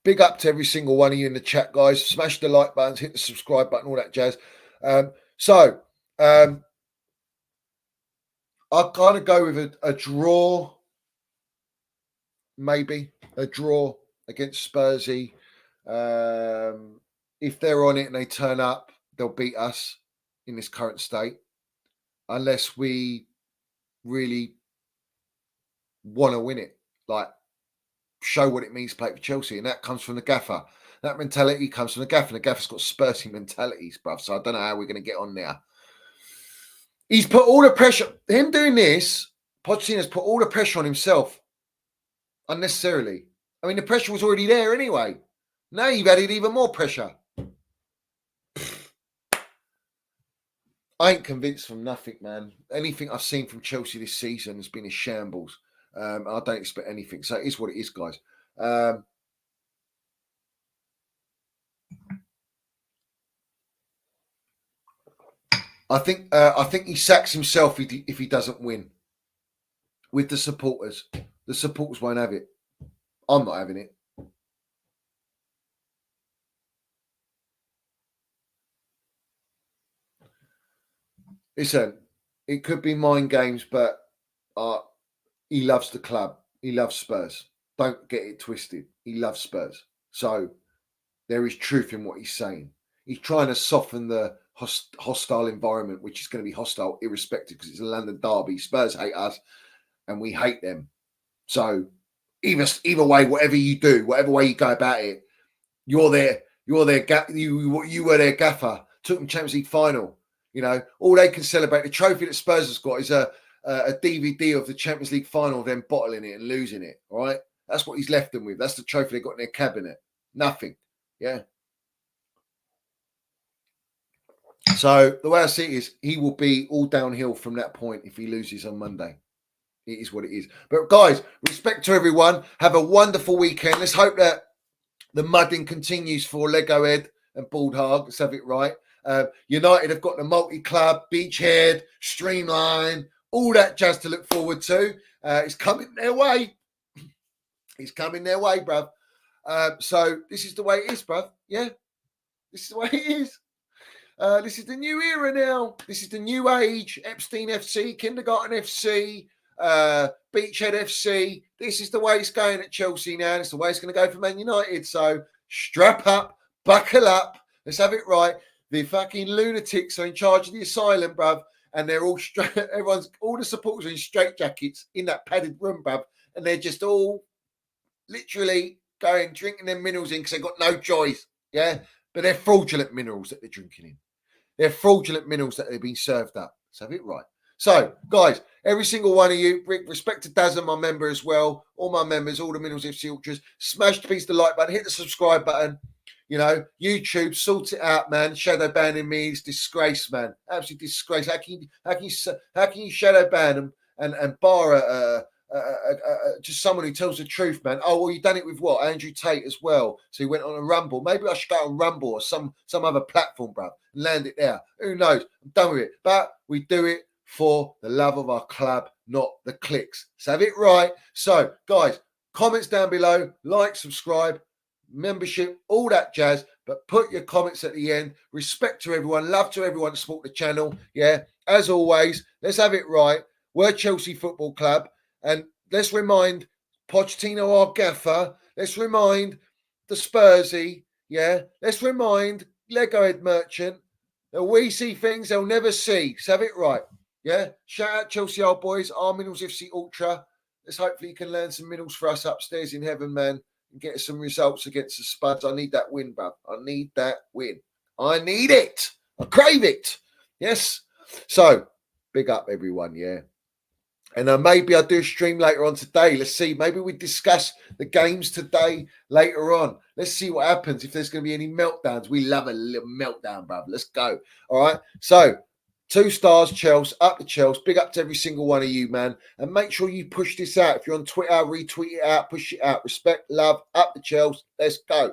Big up to every single one of you in the chat, guys. Smash the like buttons, hit the subscribe button, all that jazz. I'll kind of go with a draw, maybe a draw against Spursy. If they're on it and they turn up, they'll beat us in this current state, unless we really want to win it, like show what it means to play for Chelsea, and that comes from the Gaffer. That mentality comes from the Gaffer. The Gaffer's got Spursy mentalities, bruv. So I don't know how we're going to get on there. He's put all the pressure. Him doing this, Pochettino's put all the pressure on himself unnecessarily. I mean, the pressure was already there anyway. Now you've added even more pressure. I ain't convinced from nothing, man. Anything I've seen from Chelsea this season has been a shambles. I don't expect anything. So it is what it is, guys. I think he sacks himself if he doesn't win with the supporters. The supporters won't have it. I'm not having it. Listen, it could be mind games, but he loves the club. He loves Spurs. Don't get it twisted. He loves Spurs. So there is truth in what he's saying. He's trying to soften the hostile environment, which is going to be hostile irrespective because it's a London derby. Spurs hate us and we hate them. So either way, whatever you do, whatever way you go about it, you were their gaffer. took them Champions League final. You know, all they can celebrate, the trophy that Spurs has got is a DVD of the Champions League final, then bottling it and losing it. All right. That's what he's left them with. That's the trophy they got in their cabinet. Nothing. Yeah. So the way I see it is he will be all downhill from that point if he loses on Monday. It is what it is. But guys, respect to everyone. Have a wonderful weekend. Let's hope that the mudding continues for Legohead and Bald Hog. Let's have it right. United have got the multi-club, Beachhead, Streamline, all that jazz to look forward to. It's coming their way. It's coming their way, bruv. So this is the way it is, bruv. Yeah, this is the way it is. This is the new era now. This is the new age. Epstein FC, Kindergarten FC, Beachhead FC. This is the way it's going at Chelsea now. It's the way it's going to go for Man United. So strap up, buckle up. Let's have it right. The fucking lunatics are in charge of the asylum, bruv. And they're all all the supporters are in straitjackets in that padded room, bruv. And they're just all literally going, drinking their minerals in because they've got no choice. Yeah. But they're fraudulent minerals that they're drinking in. They're fraudulent minerals that they've been served up. Let's have it right. So, guys, every single one of you, respect to Daz and my member as well, all my members, all the Minerals FC Ultras, smash the piece of the like button, hit the subscribe button. You know, YouTube, sort it out, man. Shadow banning me is disgrace, man. Absolute disgrace. How can you shadow ban them and bar just someone who tells the truth, man? Oh, well, you done it with what? Andrew Tate as well. So he went on a Rumble. Maybe I should go on Rumble or some other platform, bro, and land it there. Who knows? I'm done with it. But we do it for the love of our club, not the clicks. So have it right. So, guys, comments down below, like, subscribe, membership, all that jazz. But put your comments at the end. Respect to everyone. Love to everyone to support the channel. Yeah. As always, let's have it right. We're Chelsea Football Club. And let's remind Pochettino, our gaffer. Let's remind the Spursy. Yeah. Let's remind Legohead merchant that we see things they'll never see. So have it right. Yeah. Shout out Chelsea old boys. Our Minerals FC Ultra. Let's hopefully you can learn some minerals for us upstairs in heaven, man. And get some results against the Spuds. I need that win, bruv. I need that win. I need it. I crave it. Yes. So, big up, everyone. Yeah. And maybe I'll do a stream later on today. Let's see. Maybe we discuss the games today later on. Let's see what happens if there's going to be any meltdowns. We love a little meltdown, bruv. Let's go. All right. So, 2 stars, Chels, up the Chels. Big up to every single one of you, man. And make sure you push this out. If you're on Twitter, retweet it out, push it out. Respect, love, up the Chels. Let's go.